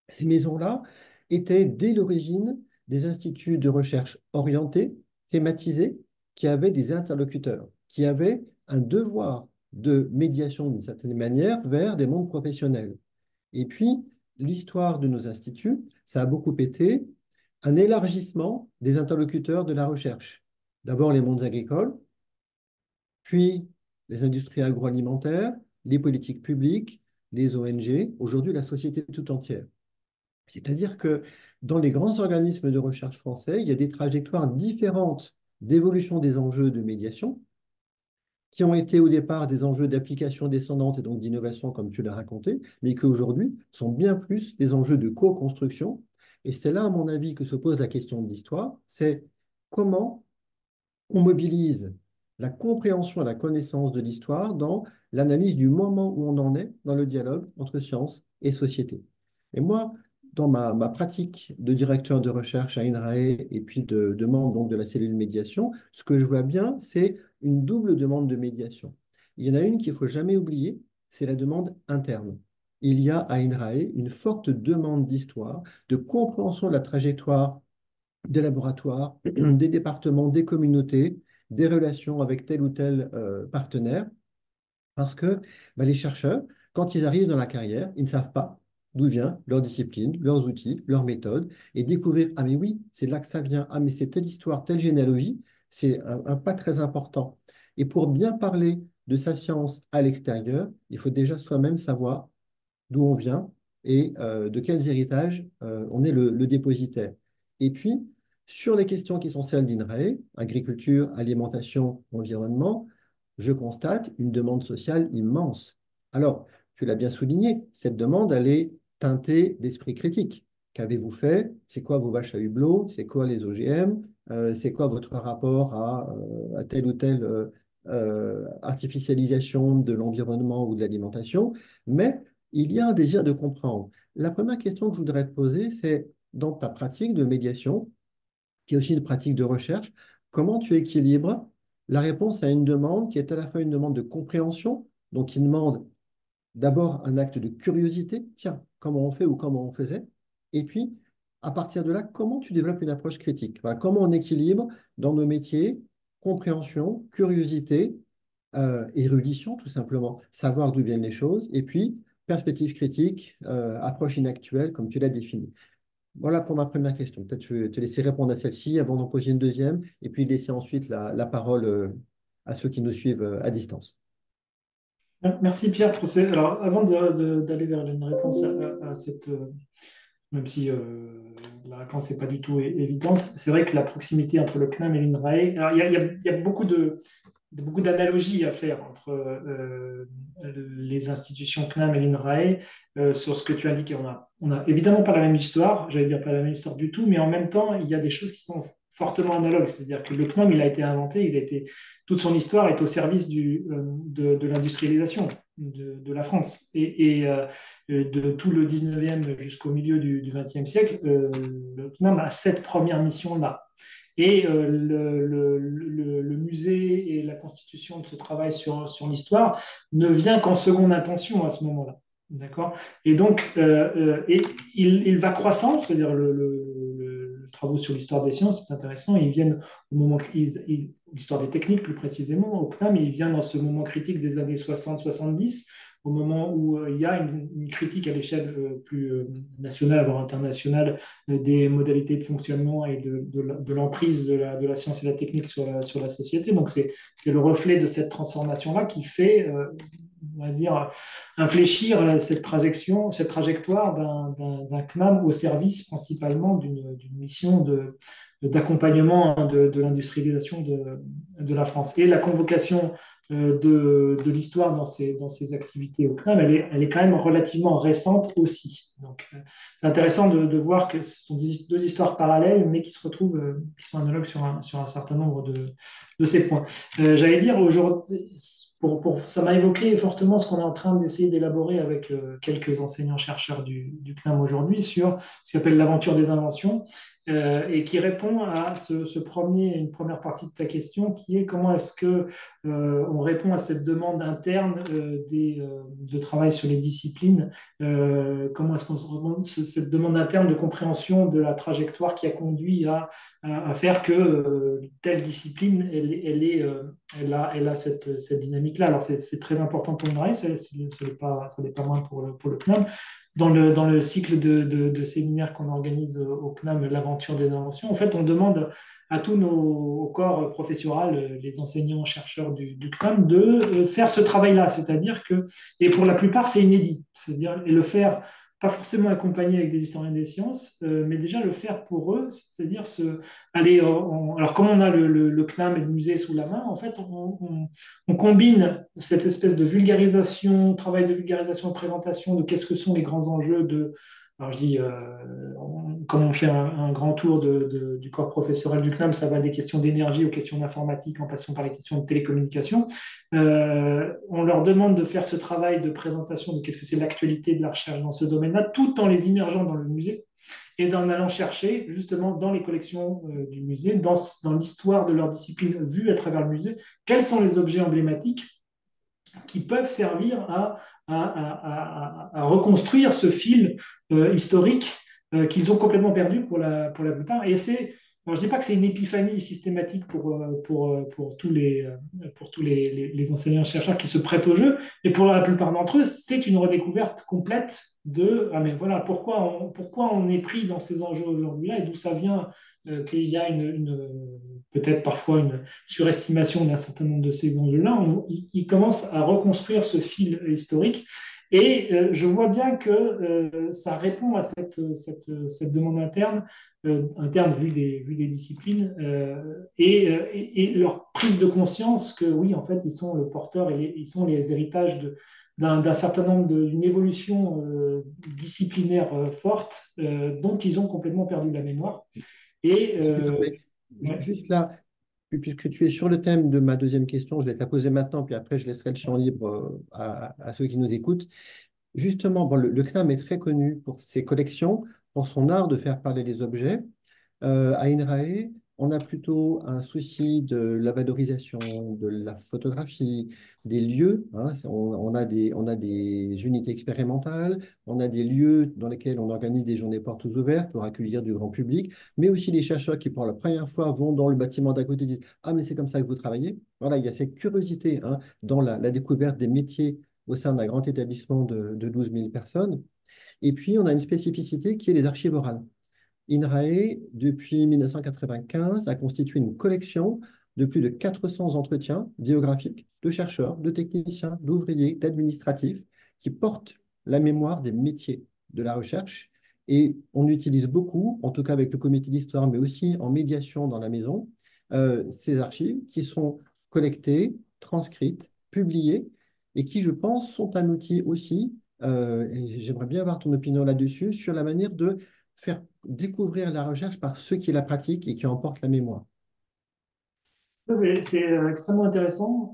Speaker 4: ces maisons-là étaient dès l'origine des instituts de recherche orientés, thématisés, qui avaient des interlocuteurs, qui avaient un devoir de médiation d'une certaine manière vers des mondes professionnels. Et puis, l'histoire de nos instituts, ça a beaucoup été un élargissement des interlocuteurs de la recherche. D'abord les mondes agricoles, puis les industries agroalimentaires, les politiques publiques, les ONG, aujourd'hui la société tout entière. C'est-à-dire que dans les grands organismes de recherche français, il y a des trajectoires différentes d'évolution des enjeux de médiation, qui ont été au départ des enjeux d'application descendante et donc d'innovation, comme tu l'as raconté, mais qui aujourd'hui sont bien plus des enjeux de co-construction. Et c'est là, à mon avis, que se pose la question de l'histoire, c'est comment on mobilise la compréhension et la connaissance de l'histoire dans l'analyse du moment où on en est dans le dialogue entre science et société. Et moi, dans ma pratique de directeur de recherche à INRAE et puis de membre donc, de la cellule médiation, ce que je vois bien, c'est une double demande de médiation. Il y en a une qu'il ne faut jamais oublier, c'est la demande interne. Il y a à INRAE une forte demande d'histoire, de compréhension de la trajectoire des laboratoires, des départements, des communautés, des relations avec tel ou tel partenaire, parce que bah, les chercheurs, quand ils arrivent dans la carrière, ils ne savent pas d'où vient leur discipline, leurs outils, leurs méthodes, et découvrir, ah mais oui, c'est là que ça vient, ah mais c'est telle histoire, telle généalogie, c'est un pas très important. Et pour bien parler de sa science à l'extérieur, il faut déjà soi-même savoir d'où on vient et de quels héritages on est le dépositaire. Et puis, sur les questions qui sont celles d'INRAE, agriculture, alimentation, environnement, je constate une demande sociale immense. Alors, tu l'as bien souligné, cette demande, elle est teintée d'esprit critique. Qu'avez-vous fait? C'est quoi vos vaches à hublot? C'est quoi les OGM? C'est quoi votre rapport à telle ou telle artificialisation de l'environnement ou de l'alimentation? Mais il y a un désir de comprendre. La première question que je voudrais te poser, c'est dans ta pratique de médiation, qui est aussi une pratique de recherche, comment tu équilibres la réponse à une demande qui est à la fois une demande de compréhension, donc qui demande d'abord un acte de curiosité, tiens, comment on fait ou comment on faisait, et puis à partir de là, comment tu développes une approche critique. Voilà, comment on équilibre dans nos métiers compréhension, curiosité, érudition tout simplement, savoir d'où viennent les choses, et puis perspective critique, approche inactuelle, comme tu l'as défini. Voilà pour ma première question. Peut-être je vais te laisser répondre à celle-ci avant d'en poser une deuxième, et puis laisser ensuite la parole à ceux qui nous suivent à distance.
Speaker 3: Merci Pierre pour Alors, avant d'aller vers une réponse à cette, même si la réponse n'est pas du tout évidente, c'est vrai que la proximité entre le CNAM et l'INRAE, alors il y a beaucoup d'analogies à faire entre les institutions CNAM et l'INRAE sur ce que tu indiquais. On a évidemment pas la même histoire, j'allais dire pas la même histoire du tout, mais en même temps, il y a des choses qui sont fortement analogues. C'est-à-dire que le CNAM, il a été inventé, toute son histoire est au service de l'industrialisation de la France. Et de tout le 19e jusqu'au milieu du 20e siècle, le CNAM a cette première mission-là. Et le musée et la constitution de ce travail sur l'histoire ne vient qu'en seconde intention à ce moment-là. D'accord. Et donc, il va croissant, c'est-à-dire le travaux sur l'histoire des sciences, c'est intéressant. Ils viennent au moment l'histoire des techniques plus précisément, au CNAM, il vient dans ce moment critique des années 60-70, au moment où il y a une critique à l'échelle plus nationale, voire internationale, des modalités de fonctionnement et de l'emprise de la science et de la technique sur la société. Donc, c'est le reflet de cette transformation-là qui fait, on va dire, infléchir cette trajectoire d'un CNAM au service principalement d'une mission d'accompagnement de l'industrialisation de la France. Et la convocation de l'histoire dans ces activités au CNAM, elle est quand même relativement récente aussi. Donc, c'est intéressant de voir que ce sont deux histoires parallèles, mais qui se retrouvent, qui sont analogues sur un certain nombre de ces points. J'allais dire, aujourd'hui, ça m'a évoqué fortement ce qu'on est en train d'essayer d'élaborer avec quelques enseignants-chercheurs du CNAM aujourd'hui sur ce qu'on appelle l'aventure des inventions. et qui répond à une première partie de ta question, qui est comment est-ce que on répond à cette demande interne de travail sur les disciplines, comment est-ce qu'on se répond cette demande interne de compréhension de la trajectoire qui a conduit à faire que telle discipline, elle a cette dynamique-là. Alors, c'est très important pour une RAE, ce n'est pas moins pour le CNAM. Dans le cycle de séminaires qu'on organise au CNAM, l'aventure des inventions, en fait, on demande à tous nos corps professoral, les enseignants, chercheurs du CNAM, de faire ce travail-là. C'est-à-dire que, et pour la plupart, c'est inédit. C'est-à-dire, et le faire pas forcément accompagné avec des historiens des sciences, mais déjà le faire pour eux, c'est-à-dire aller alors comme on a le CNAM et le musée sous la main, en fait, on combine cette espèce de vulgarisation, travail de vulgarisation, de présentation de qu'est-ce que sont les grands enjeux alors je dis, comme on fait un grand tour du corps professoral du CNAM, ça va des questions d'énergie aux questions d'informatique en passant par les questions de télécommunication. On leur demande de faire ce travail de présentation de qu'est-ce que c'est l'actualité de la recherche dans ce domaine-là, tout en les immergeant dans le musée et en allant chercher justement dans les collections du musée, dans l'histoire de leur discipline vue à travers le musée, quels sont les objets emblématiques qui peuvent servir à reconstruire ce fil historique qu'ils ont complètement perdu pour la plupart. Et je ne dis pas que c'est une épiphanie systématique pour tous les enseignants-chercheurs qui se prêtent au jeu, mais pour la plupart d'entre eux, c'est une redécouverte complète de ah mais voilà, pourquoi on est pris dans ces enjeux aujourd'hui-là et d'où ça vient qu'il y a peut-être parfois une surestimation d'un certain nombre de ces enjeux-là. Ils commencent à reconstruire ce fil historique. Et je vois bien que ça répond à cette demande interne, vue des disciplines, et leur prise de conscience que oui, en fait, ils sont le porteur et ils sont les héritages d'un certain nombre d'une évolution disciplinaire forte dont ils ont complètement perdu la mémoire. Et ouais.
Speaker 4: Juste là, puisque tu es sur le thème de ma deuxième question, je vais te la poser maintenant, puis après je laisserai le champ libre à ceux qui nous écoutent. Justement, bon, le CNAM est très connu pour ses collections, pour son art de faire parler les objets. À INRAE, on a plutôt un souci de la valorisation de la photographie, des lieux, hein. On a des unités expérimentales, on a des lieux dans lesquels on organise des journées portes ouvertes pour accueillir du grand public, mais aussi les chercheurs qui, pour la première fois, vont dans le bâtiment d'à côté et disent « Ah, mais c'est comme ça que vous travaillez ». Voilà, il y a cette curiosité, hein, dans la découverte des métiers au sein d'un grand établissement de 12 000 personnes. Et puis, on a une spécificité qui est les archives orales. INRAE, depuis 1995, a constitué une collection de plus de 400 entretiens biographiques de chercheurs, de techniciens, d'ouvriers, d'administratifs qui portent la mémoire des métiers de la recherche. Et on utilise beaucoup, en tout cas avec le comité d'histoire, mais aussi en médiation dans la maison, ces archives qui sont collectées, transcrites, publiées et qui, je pense, sont un outil aussi, et j'aimerais bien avoir ton opinion là-dessus, sur la manière de faire découvrir la recherche par ceux qui la pratiquent et qui en portent la mémoire.
Speaker 3: Ça, c'est extrêmement intéressant.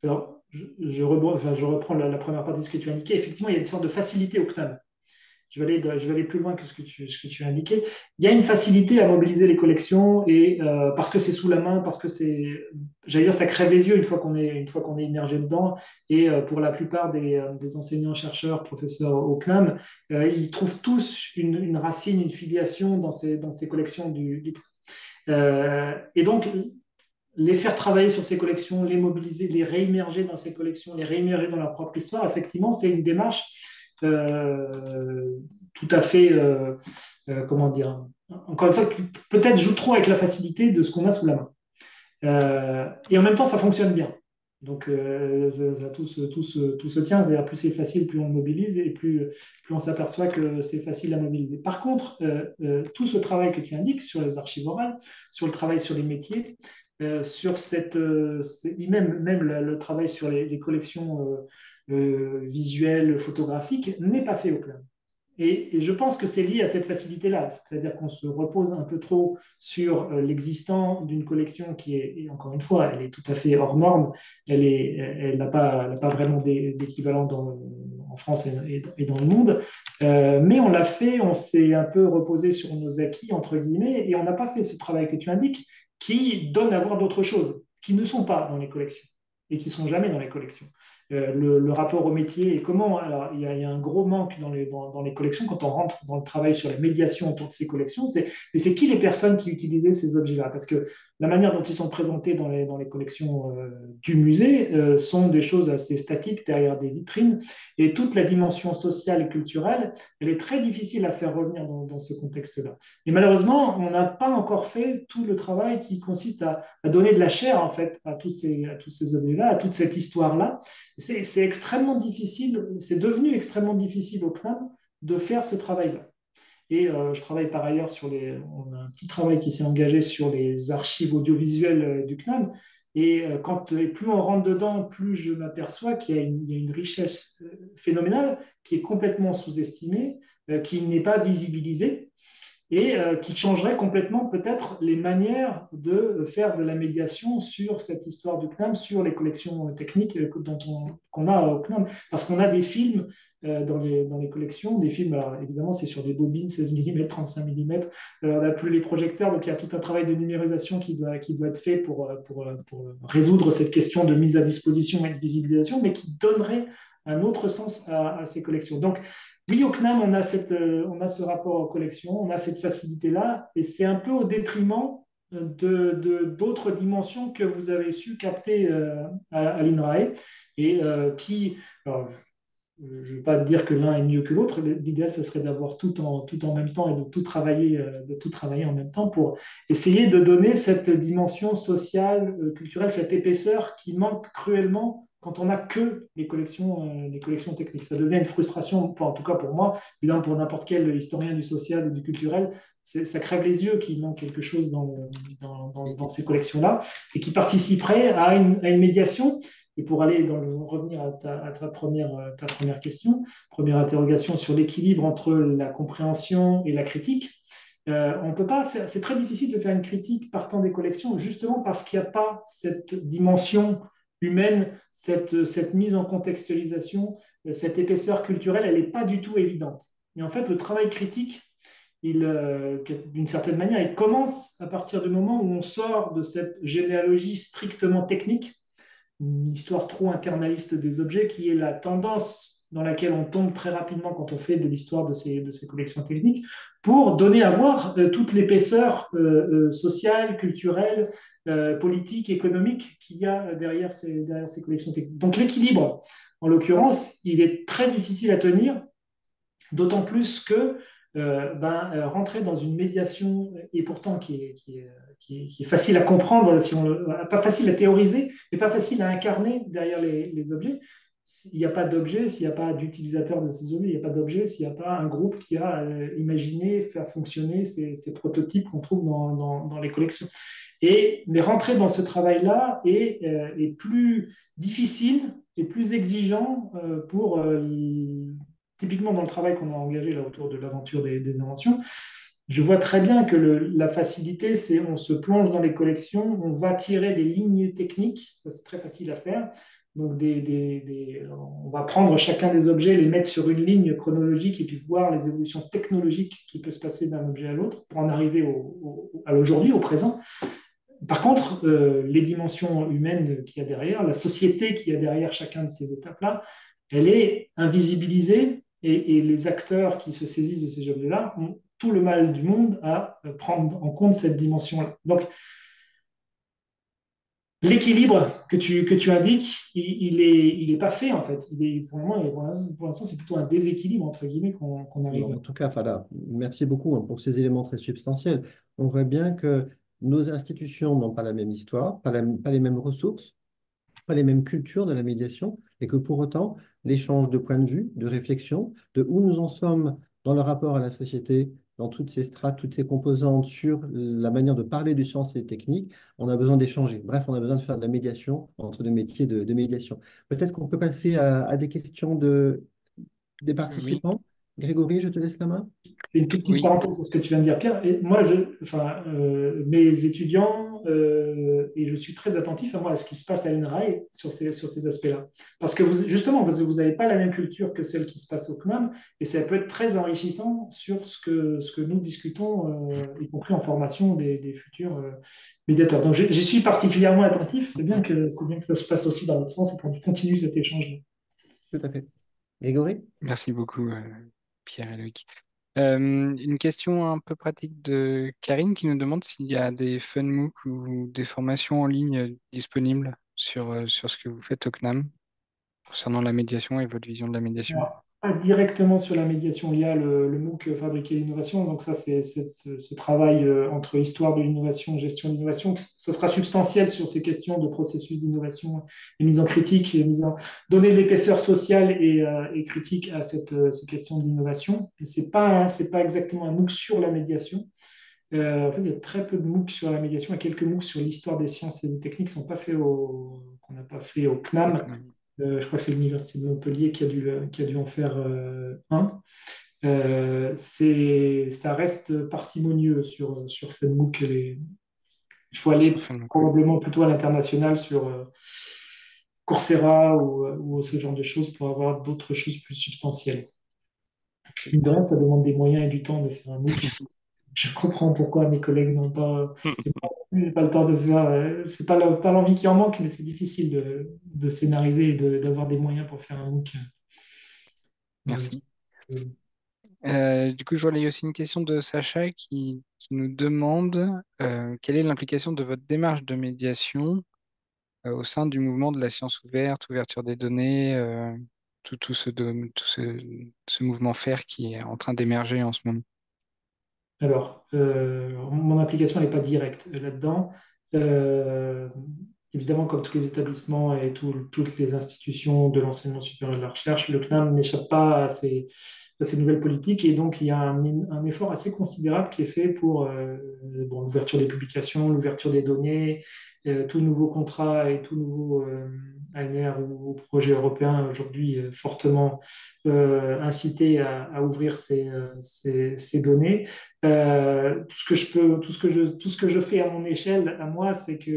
Speaker 3: Alors, je reprends la première partie de ce que tu as indiqué. Effectivement, il y a une sorte de facilité au CNAM. Je vais aller plus loin que ce que tu as indiqué. Il y a une facilité à mobiliser les collections et parce que c'est sous la main, parce que j'allais dire, ça crève les yeux une fois qu'on est immergé dedans. Et pour la plupart des enseignants, chercheurs, professeurs au CNAM, ils trouvent tous une racine, une filiation dans ces collections du et donc, les faire travailler sur ces collections, les mobiliser, les réimmerger dans ces collections, les réimmerger dans leur propre histoire, effectivement, c'est une démarche tout à fait, comment dire, encore une fois, qui peut-être joue trop avec la facilité de ce qu'on a sous la main. Et en même temps, ça fonctionne bien. Donc, tout se tient, c'est-à-dire plus c'est facile, plus on mobilise et plus on s'aperçoit que c'est facile à mobiliser. Par contre, tout ce travail que tu indiques sur les archives orales, sur le travail sur les métiers, sur même le travail sur les collections visuelles, photographiques, n'est pas fait au CNAM. Et je pense que c'est lié à cette facilité-là, c'est-à-dire qu'on se repose un peu trop sur l'existant d'une collection qui est, et encore une fois, elle est tout à fait hors norme, elle n'a pas vraiment d'équivalent en France et dans le monde. Mais on l'a fait, on s'est un peu reposé sur nos acquis, entre guillemets, et on n'a pas fait ce travail que tu indiques, qui donne à voir d'autres choses, qui ne sont pas dans les collections et qui sont jamais dans les collections. Le rapport au métier et comment. Alors, il y a un gros manque dans les collections quand on rentre dans le travail sur la médiation autour de ces collections. Et c'est qui les personnes qui utilisaient ces objets-là? Parce que la manière dont ils sont présentés dans les collections du musée sont des choses assez statiques derrière des vitrines. Et toute la dimension sociale et culturelle, elle est très difficile à faire revenir dans ce contexte-là. Et malheureusement, on n'a pas encore fait tout le travail qui consiste à donner de la chair, en fait, à tous ces objets-là, à toute cette histoire-là. C'est extrêmement difficile, c'est devenu extrêmement difficile au CNAM de faire ce travail-là. Et je travaille par ailleurs on a un petit travail qui s'est engagé sur les archives audiovisuelles du CNAM. Et plus on rentre dedans, plus je m'aperçois il y a une richesse phénoménale qui est complètement sous-estimée, qui n'est pas visibilisée et qui changerait complètement peut-être les manières de faire de la médiation sur cette histoire du CNAM, sur les collections techniques qu'on a au CNAM. Parce qu'on a des films dans les collections, des films, alors évidemment c'est sur des bobines 16 mm, 35 mm, on n'a plus les projecteurs, donc il y a tout un travail de numérisation qui doit être fait pour résoudre cette question de mise à disposition et de visibilisation, mais qui donnerait un autre sens à ces collections. Donc, oui, au CNAM, on a ce rapport aux collections, on a cette facilité-là, et c'est un peu au détriment d'autres dimensions que vous avez su capter à l'INRAE, et alors, je ne veux pas dire que l'un est mieux que l'autre, l'idéal, ce serait d'avoir tout en même temps et de tout travailler en même temps pour essayer de donner cette dimension sociale, culturelle, cette épaisseur qui manque cruellement quand on n'a que les collections techniques. Ça devient une frustration, en tout cas pour moi, évidemment pour n'importe quel historien du social ou du culturel, ça crève les yeux qu'il manque quelque chose dans ces collections-là et qui participerait à une médiation. Et pour revenir à ta première question, première interrogation sur l'équilibre entre la compréhension et la critique, on peut pas faire, c'est très difficile de faire une critique partant des collections, justement parce qu'il n'y a pas cette dimension humaine, cette mise en contextualisation, cette épaisseur culturelle, elle n'est pas du tout évidente. Et en fait, le travail critique, d'une certaine manière, il commence à partir du moment où on sort de cette généalogie strictement technique, une histoire trop internaliste des objets, qui est la tendance dans laquelle on tombe très rapidement quand on fait de l'histoire de ces collections techniques, pour donner à voir toute l'épaisseur sociale, culturelle, politique, économique qu'il y a derrière ces collections techniques. Donc l'équilibre, en l'occurrence, il est très difficile à tenir, d'autant plus que rentrer dans une médiation, et pourtant qui est facile à comprendre, pas facile à théoriser, mais pas facile à incarner derrière les objets. Il n'y a pas d'objet s'il n'y a pas d'utilisateur de ces objets, il n'y a pas d'objet s'il n'y a pas un groupe qui a imaginé faire fonctionner ces prototypes qu'on trouve dans les collections. Mais rentrer dans ce travail-là est plus difficile et plus exigeant pour typiquement dans le travail qu'on a engagé là autour de l'aventure des inventions. Je vois très bien que la facilité, c'est on se plonge dans les collections, on va tirer des lignes techniques, ça c'est très facile à faire. Donc on va prendre chacun des objets, les mettre sur une ligne chronologique et puis voir les évolutions technologiques qui peuvent se passer d'un objet à l'autre pour en arriver à l'aujourd'hui, au présent. Par contre, les dimensions humaines qu'il y a derrière, la société qu'il y a derrière chacun de ces étapes-là, elle est invisibilisée et les acteurs qui se saisissent de ces objets-là ont tout le mal du monde à prendre en compte cette dimension-là. Donc, l'équilibre que tu indiques, il est pas fait en fait. Pour l'instant, c'est plutôt un déséquilibre entre guillemets qu'on arrive.
Speaker 4: En tout cas, voilà, merci beaucoup pour ces éléments très substantiels. On voit bien que nos institutions n'ont pas la même histoire, pas les mêmes ressources, pas les mêmes cultures de la médiation, et que pour autant, l'échange de points de vue, de réflexion, de où nous en sommes dans le rapport à la société, dans toutes ces strates, toutes ces composantes, sur la manière de parler de sciences et techniques, on a besoin d'échanger. Bref, on a besoin de faire de la médiation entre deux métiers de médiation. Peut-être qu'on peut passer à des questions des
Speaker 2: Oui,
Speaker 4: participants. Grégory, je te laisse la main.
Speaker 3: C'est une toute petite
Speaker 2: Oui,
Speaker 3: parenthèse sur ce que tu viens de dire, Pierre. Et moi, mes étudiants, et je suis très attentif à ce qui se passe à l'INRAE sur ces aspects-là. Parce que justement, parce que vous n'avez pas la même culture que celle qui se passe au CNAM, et ça peut être très enrichissant sur ce que nous discutons, y compris en formation des futurs médiateurs. Donc, j'y suis particulièrement attentif. C'est bien que ça se passe aussi dans l'autre sens et qu'on continue cet échange.
Speaker 4: Tout à fait. Grégory?
Speaker 2: merci beaucoup, Pierre et Loïc. Une question un peu pratique de Karine qui nous demande s'il y a des fun MOOC ou des formations en ligne disponibles sur ce que vous faites au CNAM concernant la médiation et votre vision de la médiation.
Speaker 3: Alors, pas directement sur la médiation, il y a le MOOC Fabriquer l'innovation. Donc ça, c'est ce travail entre histoire de l'innovation, gestion de l'innovation. Ça sera substantiel sur ces questions de processus d'innovation et mise en critique, donner de l'épaisseur sociale et critique à ces questions d'innovation. C'est pas exactement un MOOC sur la médiation. En fait, il y a très peu de MOOC sur la médiation et quelques MOOC sur l'histoire des sciences et des techniques qu'on n'a pas fait au
Speaker 2: Au
Speaker 3: CNAM.
Speaker 2: CNAM.
Speaker 3: Je crois que c'est l'Université de Montpellier qui a dû en faire un. Ça reste parcimonieux sur FunMOOC. Il faut aller
Speaker 2: Sur FunMOOC, oui.
Speaker 3: probablement plutôt à l'international sur Coursera ou ce genre de choses pour avoir d'autres choses plus substantielles. Mine de rien, ça demande des moyens et du temps de faire un MOOC. Je comprends pourquoi mes collègues n'ont pas le temps de faire. C'est pas l'envie qui en manque, mais c'est difficile de scénariser et d'avoir des moyens pour faire un MOOC. Euh,
Speaker 2: Merci. Du coup, je vois aussi une question de Sacha qui nous demande quelle est l'implication de votre démarche de médiation au sein du mouvement de la science ouverte, ouverture des données, tout ce mouvement FAIR qui est en train d'émerger en ce moment.
Speaker 3: Alors, mon application n'est pas directe là-dedans. Euh, Évidemment, comme tous les établissements et toutes les institutions de l'enseignement supérieur et de la recherche, le CNAM n'échappe pas à ces nouvelles politiques. Et donc, il y a un effort assez considérable qui est fait pour l'ouverture des publications, l'ouverture des données, tout nouveau contrat et tout nouveau ANR ou projet européen aujourd'hui fortement incité à ouvrir ces données. Tout ce que je fais à mon échelle, à moi, c'est que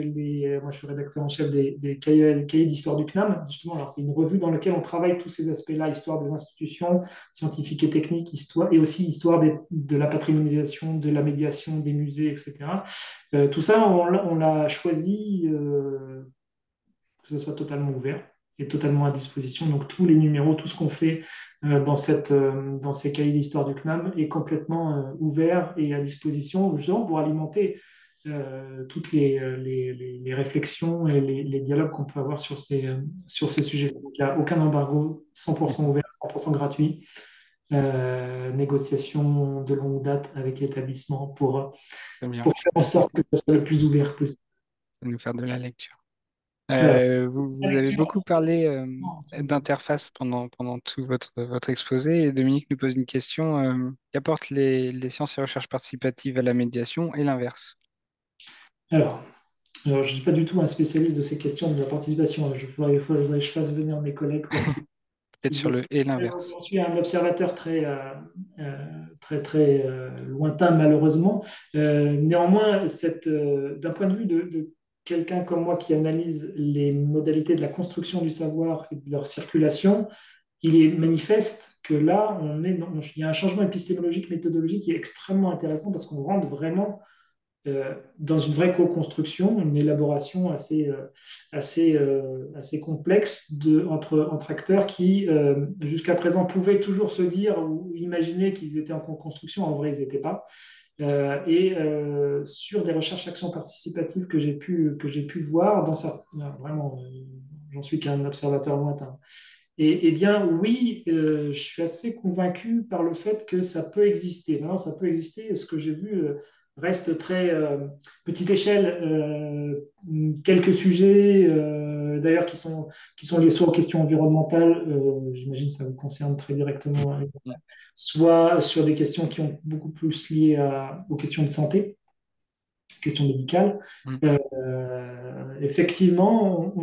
Speaker 3: moi, je suis rédacteur en chef des cahiers d'histoire du CNAM. Justement, alors c'est une revue dans laquelle on travaille tous ces aspects-là, histoire des institutions scientifiques et techniques, histoire, et aussi histoire de la patrimonialisation, de la médiation, des musées, etc. Tout ça, on l'a choisi que ce soit totalement ouvert et totalement à disposition. Donc tous les numéros, tout ce qu'on fait dans ces cahiers d'histoire du CNAM est complètement ouvert et à disposition, justement pour alimenter toutes les réflexions et les dialogues qu'on peut avoir sur ces sujets. Donc il n'y a aucun embargo, 100% ouvert, 100% gratuit. Négociation de longue date avec l'établissement
Speaker 2: Très bien,
Speaker 3: pour faire en sorte que ça soit le plus ouvert possible.
Speaker 2: ça va nous faire de la lecture.
Speaker 3: Voilà.
Speaker 2: Vous
Speaker 3: La
Speaker 2: avez
Speaker 3: lecture,
Speaker 2: beaucoup parlé d'interface pendant tout votre exposé et Dominique nous pose une question qu'apportent les sciences et recherches participatives à la médiation et l'inverse?
Speaker 3: alors, je ne suis pas du tout un spécialiste de ces questions de la participation. Il faudrait que je fasse venir mes collègues pour
Speaker 2: Peut-être sur le et l'inverse.
Speaker 3: J'en suis un observateur très lointain, malheureusement. Néanmoins, d'un point de vue de quelqu'un comme moi qui analyse les modalités de la construction du savoir et de leur circulation, il est manifeste que là, il y a un changement épistémologique, méthodologique qui est extrêmement intéressant parce qu'on rentre vraiment dans une vraie co-construction, une élaboration assez complexe entre acteurs qui, jusqu'à présent, pouvaient toujours se dire ou imaginer qu'ils étaient en co-construction. En vrai, ils n'étaient pas. Sur des recherches actions participatives que j'ai pu voir, vraiment, j'en suis qu'un observateur lointain. Et bien, oui, je suis assez convaincu par le fait que ça peut exister. Maintenant, ça peut exister. Ce que j'ai vu reste très petite échelle. Quelques sujets, d'ailleurs, qui sont liés soit aux questions environnementales, j'imagine que ça vous concerne très directement, hein, soit sur des questions qui ont beaucoup plus liées aux questions de santé. questions médicales.
Speaker 2: Mm.
Speaker 3: Effectivement,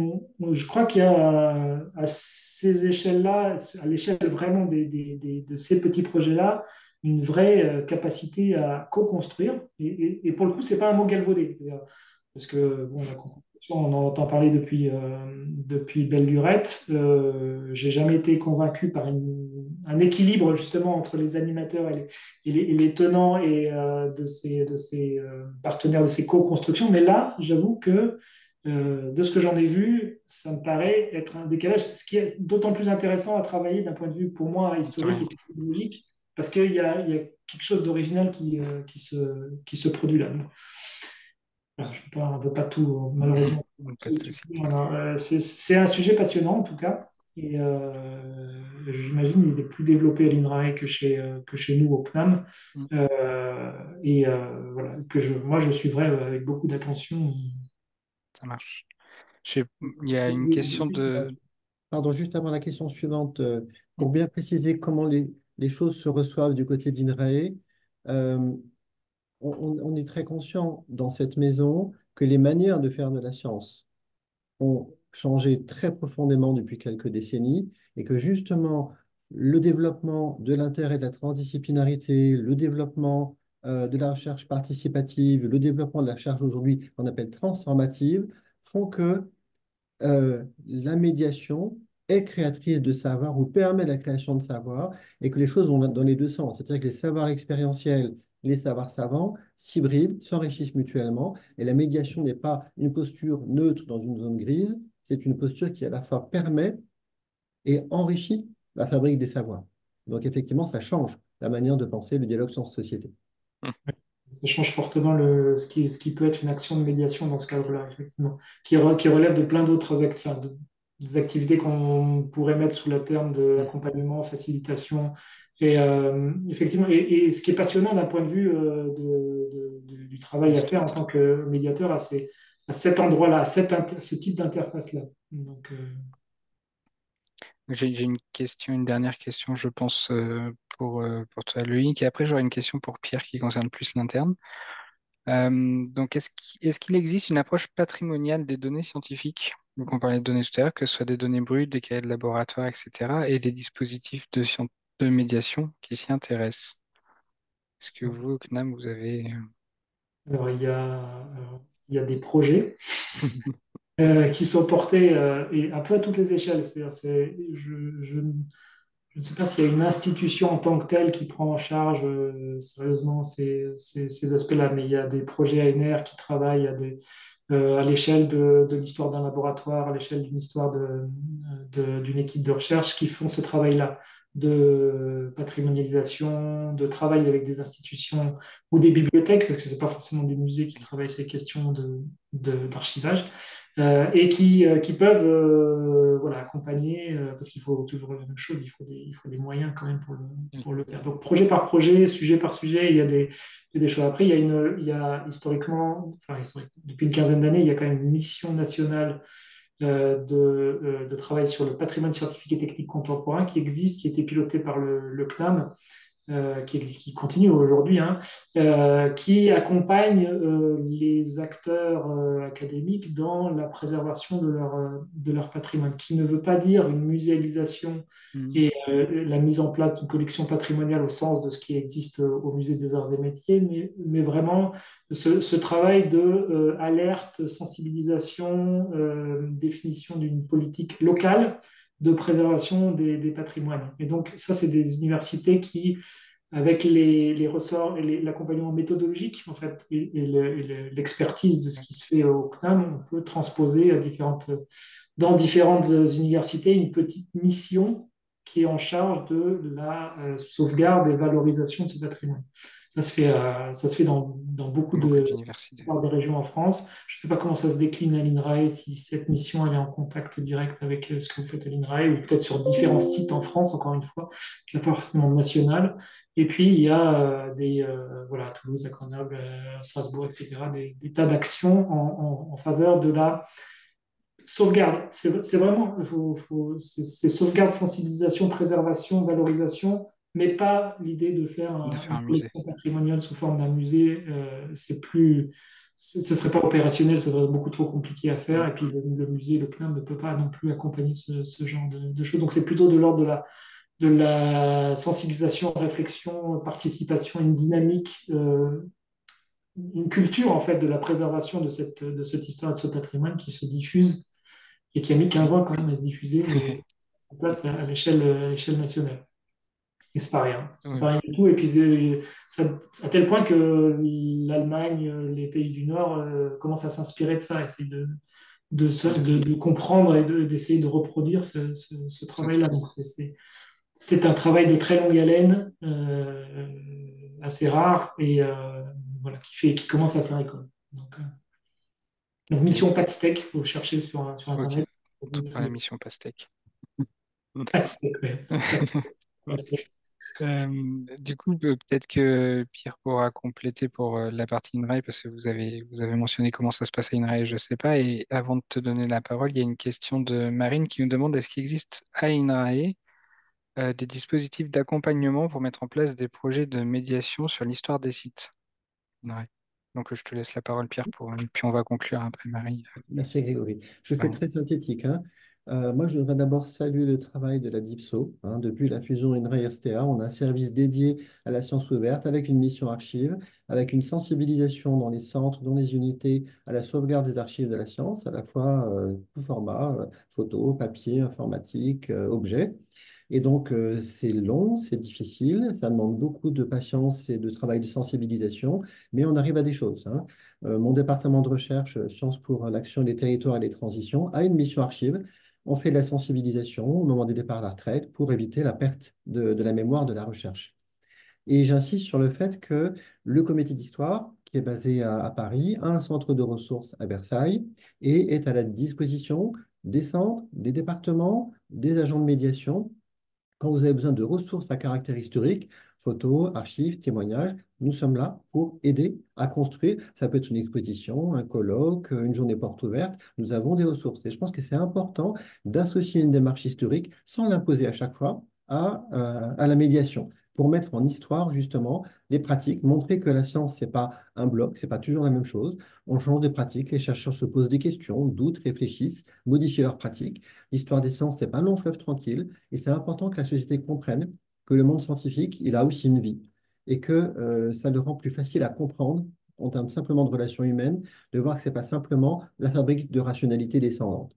Speaker 3: je crois qu'il y a à ces échelles-là, à l'échelle vraiment de ces petits projets-là, une vraie capacité à co-construire. Et pour le coup, c'est pas un mot galvaudé. Parce que bon, la co-construction, on en entend parler depuis belle lurette. J'ai jamais été convaincu par un équilibre justement entre les animateurs et les tenants de ces partenaires de ces co-constructions. Mais là, j'avoue que de ce que j'en ai vu, ça me paraît être un décalage, ce qui est d'autant plus intéressant à travailler d'un point de vue, pour moi, historique et
Speaker 2: Historique.
Speaker 3: épistémologique, parce qu'il y a quelque chose d'original qui se produit là. Voilà, on ne peut pas tout, malheureusement.
Speaker 2: Pas de souci.
Speaker 3: Voilà, c'est un sujet passionnant, en tout cas. Et j'imagine qu'il est plus développé à l'INRAE que chez nous au CNAM.
Speaker 2: Mm.
Speaker 3: Voilà, moi, je suivrai avec beaucoup d'attention.
Speaker 2: Ça marche. Il y a une question de...
Speaker 4: Pardon, juste avant la question suivante, pour bien préciser comment les choses se reçoivent du côté d'INRAE, euh, on est très conscient dans cette maison que les manières de faire de la science ont changé très profondément depuis quelques décennies et que justement le développement de l'intérêt de la transdisciplinarité, le développement de la recherche participative, le développement de la recherche aujourd'hui qu'on appelle transformative font que la médiation est créatrice de savoir ou permet la création de savoir et que les choses vont dans les deux sens. C'est-à-dire que les savoirs expérientiels, les savoirs savants s'hybrident, s'enrichissent mutuellement et la médiation n'est pas une posture neutre dans une zone grise, c'est une posture qui à la fois permet et enrichit la fabrique des savoirs. Donc effectivement, ça change la manière de penser le dialogue science-société.
Speaker 2: Mm.
Speaker 3: Ça change fortement ce qui peut être une action de médiation dans ce cadre-là, effectivement, qui relève de plein d'autres enfin, des activités qu'on pourrait mettre sous le terme de l'accompagnement, facilitation. Et effectivement, et ce qui est passionnant d'un point de vue du travail à faire en tant que médiateur à cet endroit-là, ce type d'interface-là. Donc,
Speaker 2: J'ai une dernière question, je pense, pour toi, Loïc. Et après, j'aurai une question pour Pierre qui concerne plus l'interne. Donc, est-ce qu'il existe une approche patrimoniale des données scientifiques? Donc, on parlait de données tout à l'heure, que ce soit des données brutes, des cahiers de laboratoire, etc., et des dispositifs de médiation qui s'y intéressent. Est-ce que vous, au CNAM, vous avez...
Speaker 3: alors, il y a des projets qui sont portés et un peu à toutes les échelles. C'est-à-dire, je ne sais pas s'il y a une institution en tant que telle qui prend en charge sérieusement ces aspects-là, mais il y a des projets ANR qui travaillent à l'échelle de l'histoire d'un laboratoire, à l'échelle d'une histoire d'une équipe de recherche qui font ce travail-là de patrimonialisation, de travail avec des institutions ou des bibliothèques, parce que ce n'est pas forcément des musées qui travaillent ces questions d'archivage, et qui peuvent voilà, accompagner, parce qu'il faut toujours la même chose, il faut des moyens quand même pour le faire. Donc projet par projet, sujet par sujet, il y a des choses. Après, il y a historiquement, depuis une quinzaine d'années, il y a quand même une mission nationale de travail sur le patrimoine scientifique et technique contemporain qui existe, qui a été piloté par le CNAM, qui continue aujourd'hui, hein, qui accompagne les acteurs académiques dans la préservation de leur patrimoine, qui ne veut pas dire une muséalisation
Speaker 2: Mhm.
Speaker 3: et la mise en place d'une collection patrimoniale au sens de ce qui existe au Musée des Arts et Métiers, mais vraiment ce travail de alerte, sensibilisation, définition d'une politique locale de préservation des patrimoines. Et donc, ça, c'est des universités qui, avec les ressorts et l'accompagnement méthodologique, en fait, et l'expertise de ce qui se fait au CNAM, on peut transposer dans différentes universités une petite mission qui est en charge de la sauvegarde et valorisation de ce patrimoine. Ça se fait dans beaucoup
Speaker 2: Beaucoup d'universités.
Speaker 3: des régions en France. Je ne sais pas comment ça se décline à l'INRAE, si cette mission elle est en contact direct avec ce que vous faites à l'INRAE, ou peut-être sur différents sites en France, encore une fois, qui n'est pas forcément national. Et puis, il y a voilà, à Toulouse, à Grenoble, à Strasbourg, etc., des tas d'actions en faveur de la sauvegarde. C'est vraiment, c'est sauvegarde, sensibilisation, préservation, valorisation, mais pas l'idée de faire
Speaker 2: De faire
Speaker 3: une
Speaker 2: un musée.
Speaker 3: collection patrimoniale sous forme d'un musée. ce serait pas opérationnel, ça serait beaucoup trop compliqué à faire. Et puis le musée, le CNAM ne peut pas non plus accompagner ce genre de choses. Donc c'est plutôt de l'ordre de la sensibilisation, réflexion, participation, une dynamique, une culture en fait de la préservation de cette histoire et de ce patrimoine qui se diffuse et qui a mis 15 ans quand même à se diffuser, mais on passe à l'échelle nationale. Et c'est pas rien, c'est
Speaker 2: Oui,
Speaker 3: pas rien du tout. Et puis à tel point que l'Allemagne, les pays du Nord commencent à s'inspirer de ça, essayer de comprendre et d'essayer de reproduire ce travail-là. Donc c'est un travail de très longue haleine, assez rare et voilà, qui commence à faire école. Donc
Speaker 2: et-
Speaker 3: mission pas de steak, il faut chercher sur
Speaker 2: ok.
Speaker 3: Internet.
Speaker 2: On trouvera la mission pastèque.
Speaker 3: Pas de steak, ouais. Pas de steak.
Speaker 2: Du coup, peut-être que Pierre pourra compléter pour la partie INRAE, parce que vous avez mentionné comment ça se passe à INRAE, je ne sais pas. Et avant de te donner la parole, il y a une question de Marine qui nous demande est-ce qu'il existe à INRAE des dispositifs d'accompagnement pour mettre en place des projets de médiation sur l'histoire des sites INRAE. Donc, je te laisse la parole, Pierre, puis on va conclure après Marie.
Speaker 4: Merci Grégory. Je fais
Speaker 2: Ouais.
Speaker 4: très synthétique, hein. Moi, je voudrais d'abord saluer le travail de la DIPSO, hein. Depuis la fusion INRAE-RSTA, on a un service dédié à la science ouverte avec une mission archive, avec une sensibilisation dans les centres, dans les unités, à la sauvegarde des archives de la science, à la fois tout format, photo, papier, informatique, objet. Et donc, c'est long, c'est difficile, ça demande beaucoup de patience et de travail de sensibilisation, mais on arrive à des choses, hein. Mon département de recherche, Sciences pour l'action des territoires et des transitions, a une mission archive. On fait de la sensibilisation au moment des départs à la retraite pour éviter la perte de la mémoire de la recherche. Et j'insiste sur le fait que le comité d'histoire, qui est basé à Paris, a un centre de ressources à Versailles et est à la disposition des centres, des départements, des agents de médiation quand vous avez besoin de ressources à caractère historique, photos, archives, témoignages, nous sommes là pour aider à construire. Ça peut être une exposition, un colloque, une journée porte ouverte. Nous avons des ressources. Et je pense que c'est important d'associer une démarche historique sans l'imposer à chaque fois à la médiation pour mettre en histoire justement les pratiques, montrer que la science, c'est pas un bloc, c'est pas toujours la même chose. On change de pratique, les chercheurs se posent des questions, doutent, réfléchissent, modifient leurs pratiques. L'histoire des sciences, c'est pas un long fleuve tranquille. Et c'est important que la société comprenne que le monde scientifique, il a aussi une vie et que ça le rend plus facile à comprendre en termes simplement de relations humaines, de voir que c'est pas simplement la fabrique de rationalité descendante.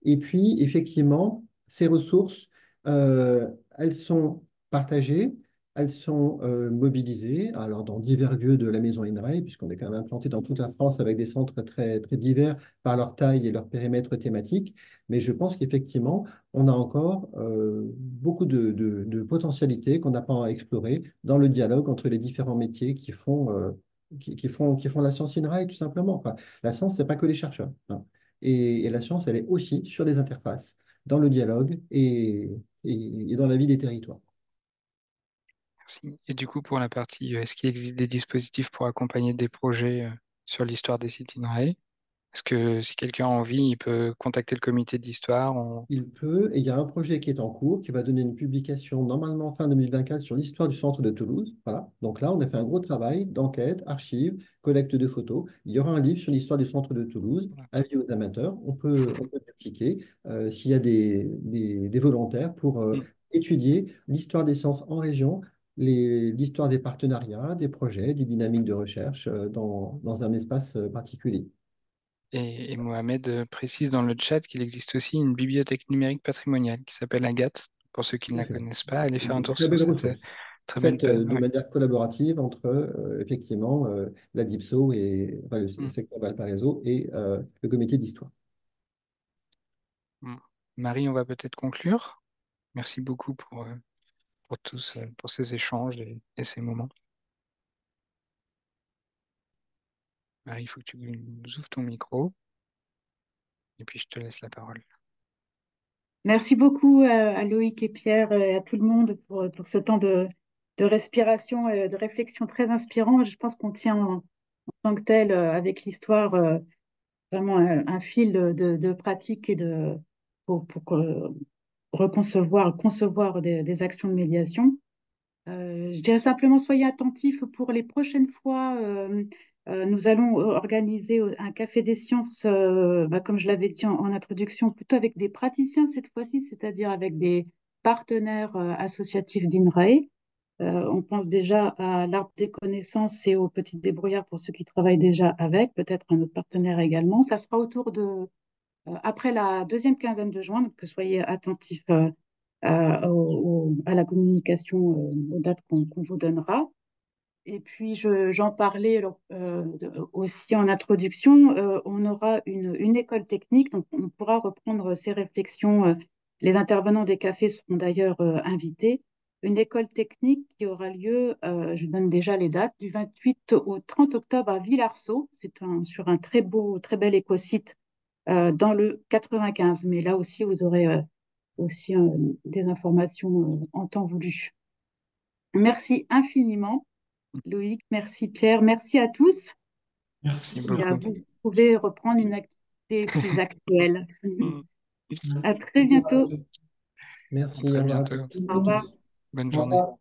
Speaker 4: Et puis, effectivement, ces ressources, elles sont partagées, elles sont mobilisées, alors dans divers lieux de la maison INRAE, puisqu'on est quand même implanté dans toute la France avec des centres très, très divers par leur taille et leur périmètre thématique. Mais je pense qu'effectivement, on a encore beaucoup de potentialités qu'on n'a pas explorées dans le dialogue entre les différents métiers qui font la science INRAE, tout simplement. Enfin, la science, c'est pas que les chercheurs, hein. Et la science, elle est aussi sur les interfaces, dans le dialogue et dans la vie des territoires.
Speaker 2: Merci. Et du coup, pour la partie, est-ce qu'il existe des dispositifs pour accompagner des projets sur l'histoire des sites INRAE? Est-ce que si quelqu'un a envie, il peut contacter le comité d'histoire?
Speaker 4: Il peut, et il y a un projet qui est en cours, qui va donner une publication normalement fin 2024 sur l'histoire du centre de Toulouse. Voilà. Donc là, on a fait un gros travail d'enquête, archives, collecte de photos. Il y aura un livre sur l'histoire du centre de Toulouse,
Speaker 2: Voilà.
Speaker 4: avis aux amateurs. On peut dupliquer s'il y a des volontaires pour
Speaker 2: Mm.
Speaker 4: étudier l'histoire des sciences en région, l'histoire des partenariats, des projets, des dynamiques de recherche dans un espace particulier.
Speaker 2: Et Mohamed précise dans le chat qu'il existe aussi une bibliothèque numérique patrimoniale qui s'appelle Agathe. Pour ceux qui ne
Speaker 4: Tout à
Speaker 2: la
Speaker 4: fait.
Speaker 2: connaissent pas, allez faire un
Speaker 4: Une
Speaker 2: tour
Speaker 4: très
Speaker 2: sur
Speaker 4: belle
Speaker 2: cette
Speaker 4: ressource,
Speaker 2: très belle
Speaker 4: faite
Speaker 2: page.
Speaker 4: de
Speaker 2: Ouais.
Speaker 4: manière collaborative entre effectivement la DIPSO et enfin, le
Speaker 2: Mm.
Speaker 4: secteur Valparaiso et le comité d'histoire.
Speaker 2: Mm. Marie, on va peut-être conclure. Merci beaucoup pour ces échanges et ces moments. Marie, il faut que tu nous ouvres ton micro et puis je te laisse la parole.
Speaker 1: Merci beaucoup à Loïc et Pierre et à tout le monde pour ce temps de respiration et de réflexion très inspirant. Je pense qu'on tient en tant que tel avec l'histoire vraiment un fil de pratique et pour concevoir des actions de médiation. Je dirais simplement, soyez attentifs pour les prochaines fois. Nous allons organiser un café des sciences, comme je l'avais dit en introduction, plutôt avec des praticiens cette fois-ci, c'est-à-dire avec des partenaires associatifs d'INRAE. On pense déjà à l'arbre des connaissances et aux petits débrouillards pour ceux qui travaillent déjà avec, peut-être un autre partenaire également. Ça sera autour de, après la deuxième quinzaine de juin, donc que soyez attentifs à la communication, aux dates qu'on vous donnera. Et puis, j'en parlais aussi en introduction, on aura une école technique, donc on pourra reprendre ces réflexions. Les intervenants des cafés seront d'ailleurs invités. Une école technique qui aura lieu, je donne déjà les dates, du 28 au 30 octobre à Villarceau. C'est sur un très beau, très bel écosite dans le 95. Mais là aussi, vous aurez aussi des informations en temps voulu. Merci infiniment. Loïc, merci Pierre, merci à tous.
Speaker 3: Merci.
Speaker 1: Et à
Speaker 2: beaucoup.
Speaker 1: vous, vous pouvez reprendre une activité plus actuelle.
Speaker 2: Mm.
Speaker 1: À très bientôt.
Speaker 4: Merci,
Speaker 2: À très
Speaker 4: au revoir à
Speaker 2: bientôt.
Speaker 4: toutes et
Speaker 1: Au revoir.
Speaker 4: tous.
Speaker 2: Bonne
Speaker 3: Au
Speaker 2: journée.
Speaker 3: revoir.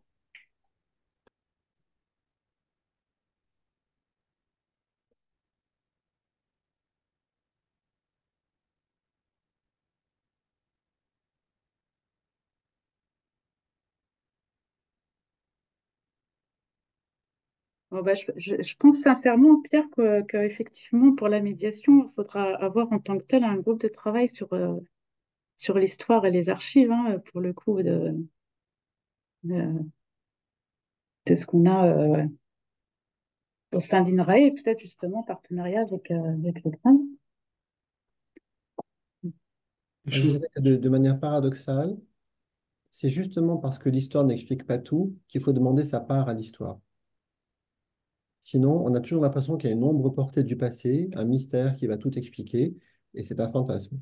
Speaker 1: Bon, je pense sincèrement, Pierre, qu'effectivement, pour la médiation, il faudra avoir en tant que tel un groupe de travail sur l'histoire et les archives, hein, pour le coup, de, de ce qu'on a au sein d'INRAE et peut-être justement partenariat avec le CRAN.
Speaker 3: Des
Speaker 4: Je
Speaker 3: choses.
Speaker 4: dirais que de manière paradoxale, c'est justement parce que l'histoire n'explique pas tout qu'il faut demander sa part à l'histoire. Sinon, on a toujours l'impression qu'il y a une ombre portée du passé, un mystère qui va tout expliquer, et c'est un fantasme.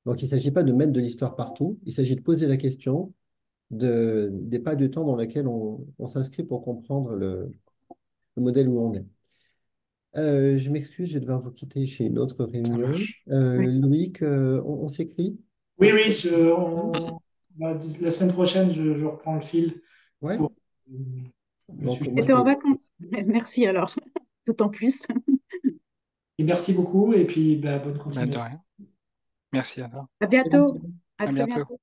Speaker 4: Donc, il ne s'agit pas de mettre de l'histoire partout, il s'agit de poser la question des pas du temps dans lesquels on s'inscrit pour comprendre le modèle où on est. Je m'excuse, je vais devoir vous quitter chez une autre
Speaker 2: Ça
Speaker 4: réunion.
Speaker 2: marche.
Speaker 1: Oui.
Speaker 4: Loïc, on s'écrit
Speaker 3: Oui,
Speaker 4: pour...
Speaker 3: oui, la semaine prochaine, je reprends le fil
Speaker 4: Ouais,
Speaker 3: pour le
Speaker 4: donc
Speaker 3: sujet.
Speaker 4: moi
Speaker 1: J'étais en
Speaker 4: c'est...
Speaker 1: vacances. Merci alors, d'autant plus.
Speaker 3: Et merci beaucoup et puis bah, bonne
Speaker 2: Bah, de
Speaker 3: continuation.
Speaker 2: rien. Merci alors.
Speaker 1: À bientôt. À
Speaker 2: À
Speaker 1: très
Speaker 2: bientôt.
Speaker 1: bientôt.